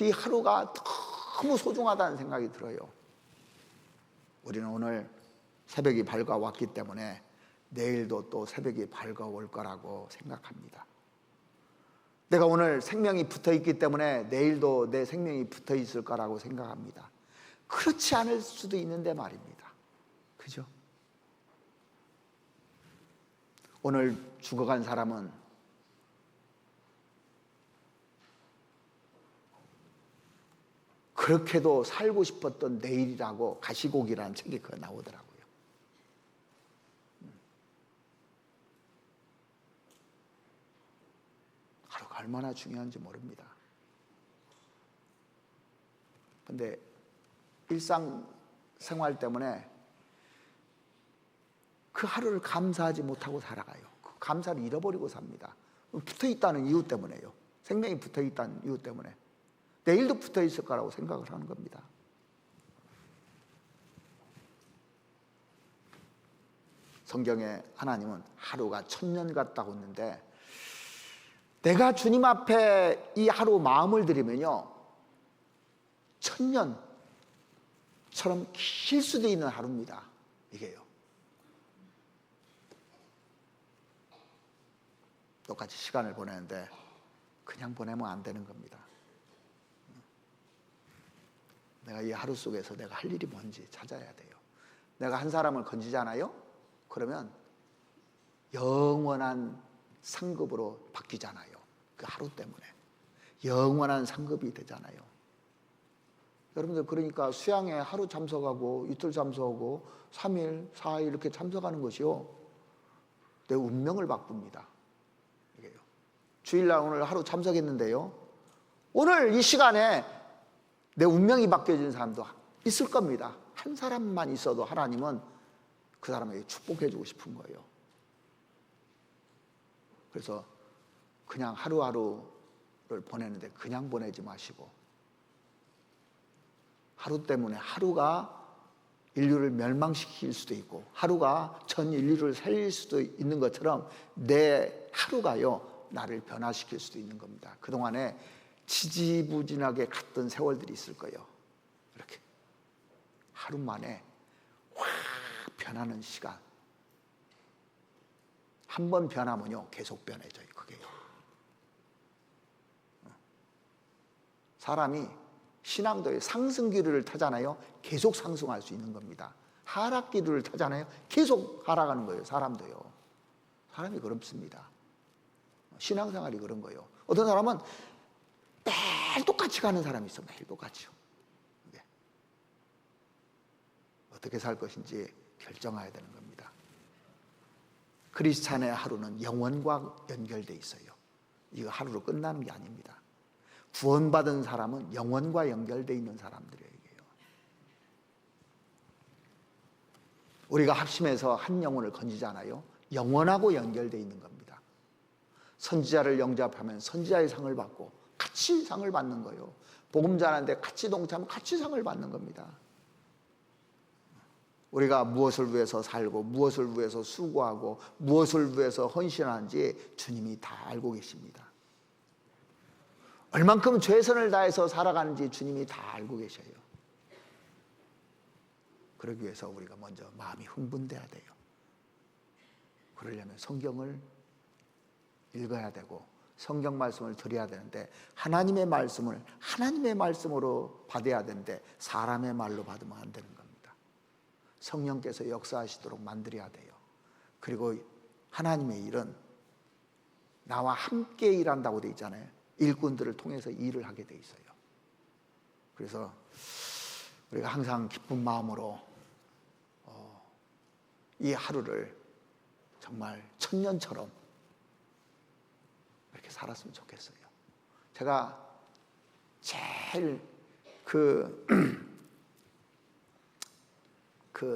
이 하루가 너무 소중하다는 생각이 들어요. 우리는 오늘 새벽이 밝아왔기 때문에 내일도 또 새벽이 밝아올 거라고 생각합니다. 내가 오늘 생명이 붙어있기 때문에 내일도 내 생명이 붙어있을 거라고 생각합니다. 그렇지 않을 수도 있는데 말입니다. 그죠? 오늘 죽어간 사람은 그렇게도 살고 싶었던 내일이라고 가시곡이라는 책이 나오더라고요. 얼마나 중요한지 모릅니다. 근데 일상생활 때문에 그 하루를 감사하지 못하고 살아가요. 그 감사를 잃어버리고 삽니다. 붙어있다는 이유 때문에요. 생명이 붙어있다는 이유 때문에. 내일도 붙어있을 거라고 생각을 하는 겁니다. 성경에 하나님은 하루가 1000년 같다고 했는데, 내가 주님 앞에 이 하루 마음을 들이면요, 1000년처럼 길 수도 있는 하루입니다. 이게요. 똑같이 시간을 보내는데 그냥 보내면 안 되는 겁니다. 내가 이 하루 속에서 내가 할 일이 뭔지 찾아야 돼요. 내가 한 사람을 건지잖아요? 그러면 영원한 상급으로 바뀌잖아요. 그 하루 때문에 영원한 상급이 되잖아요. 여러분들, 그러니까 수양에 하루 참석하고 이틀 참석하고 3일, 4일 이렇게 참석하는 것이요, 내 운명을 바꿉니다. 이게요. 주일날 오늘 하루 참석했는데요, 오늘 이 시간에 내 운명이 바뀌어진 사람도 있을 겁니다. 한 사람만 있어도 하나님은 그 사람에게 축복해 주고 싶은 거예요. 그래서 그냥 하루하루를 보내는데 그냥 보내지 마시고, 하루 때문에 하루가 인류를 멸망시킬 수도 있고 하루가 전 인류를 살릴 수도 있는 것처럼 내 하루가요, 나를 변화시킬 수도 있는 겁니다. 그동안에 지지부진하게 갔던 세월들이 있을 거예요. 이렇게 하루 만에 확 변하는 시간. 한 번 변하면요, 계속 변해져요. 그게요. 사람이 신앙도의 상승기류를 타잖아요. 계속 상승할 수 있는 겁니다. 하락기류를 타잖아요. 계속 하락하는 거예요. 사람도요. 사람이 그렇습니다. 신앙생활이 그런 거예요. 어떤 사람은 매일 똑같이 가는 사람이 있어. 매일 똑같이요. 네. 어떻게 살 것인지 결정해야 되는 겁니다. 크리스찬의 하루는 영원과 연결되어 있어요. 이거 하루로 끝나는 게 아닙니다. 구원받은 사람은 영원과 연결되어 있는 사람들이에요. 우리가 합심해서 한 영혼을 건지잖아요. 영원하고 연결되어 있는 겁니다. 선지자를 영접하면 선지자의 상을 받고 같이 상을 받는 거예요. 복음 전하는데 같이 동참하면 같이 상을 받는 겁니다. 우리가 무엇을 위해서 살고 무엇을 위해서 수고하고 무엇을 위해서 헌신하는지 주님이 다 알고 계십니다. 얼만큼 최선을 다해서 살아가는지 주님이 다 알고 계셔요. 그러기 위해서 우리가 먼저 마음이 흥분돼야 돼요. 그러려면 성경을 읽어야 되고 성경 말씀을 드려야 되는데, 하나님의 말씀을 하나님의 말씀으로 받아야 되는데 사람의 말로 받으면 안 되는 겁니다. 성령께서 역사하시도록 만들어야 돼요. 그리고 하나님의 일은 나와 함께 일한다고 돼 있잖아요. 일꾼들을 통해서 일을 하게 돼 있어요. 그래서 우리가 항상 기쁜 마음으로 이 하루를 정말 1000년처럼 이렇게 살았으면 좋겠어요. 제가 제일 그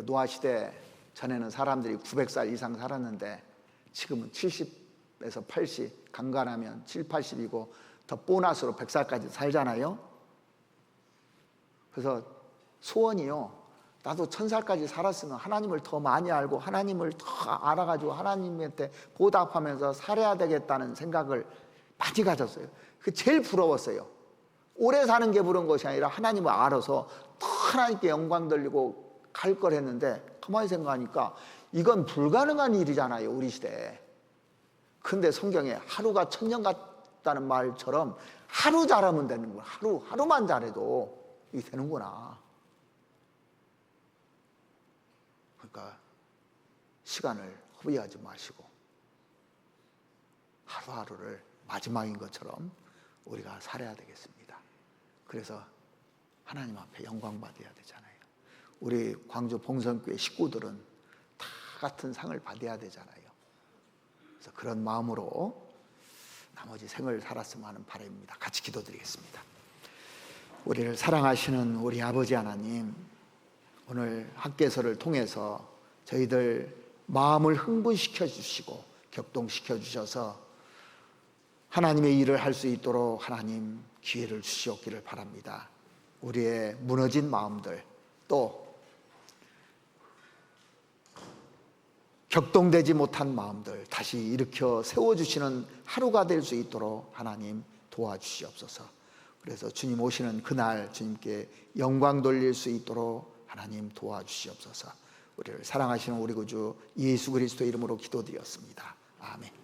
노아시대 전에는 사람들이 900살 이상 살았는데 지금은 70에서 80, 강간하면 7, 80이고 더 보너스로 100살까지 살잖아요. 그래서 소원이요, 나도 1000살까지 살았으면 하나님을 더 많이 알고 하나님을 더 알아가지고 하나님한테 보답하면서 살아야 되겠다는 생각을 많이 가졌어요. 그게 제일 부러웠어요. 오래 사는 게 부러운 것이 아니라 하나님을 알아서 더 하나님께 영광 돌리고 갈 걸 했는데, 가만히 생각하니까 이건 불가능한 일이잖아요, 우리 시대에. 근데 성경에 하루가 1000년 같다는 말처럼 하루 잘하면 되는 거야. 하루만 잘해도 이게 되는구나. 그러니까 시간을 허비하지 마시고 하루하루를 마지막인 것처럼 우리가 살아야 되겠습니다. 그래서 하나님 앞에 영광 받아야 되잖아요. 우리 광주 봉선교회 식구들은 다 같은 상을 받아야 되잖아요. 그래서 그런 마음으로 나머지 생을 살았으면 하는 바람입니다. 같이 기도드리겠습니다. 우리를 사랑하시는 우리 아버지 하나님, 오늘 학개서를 통해서 저희들 마음을 흥분시켜 주시고 격동시켜 주셔서 하나님의 일을 할 수 있도록 하나님 기회를 주시옵기를 바랍니다. 우리의 무너진 마음들, 또 격동되지 못한 마음들 다시 일으켜 세워주시는 하루가 될 수 있도록 하나님 도와주시옵소서. 그래서 주님 오시는 그날 주님께 영광 돌릴 수 있도록 하나님 도와주시옵소서. 우리를 사랑하시는 우리 구주 예수 그리스도의 이름으로 기도드렸습니다. 아멘.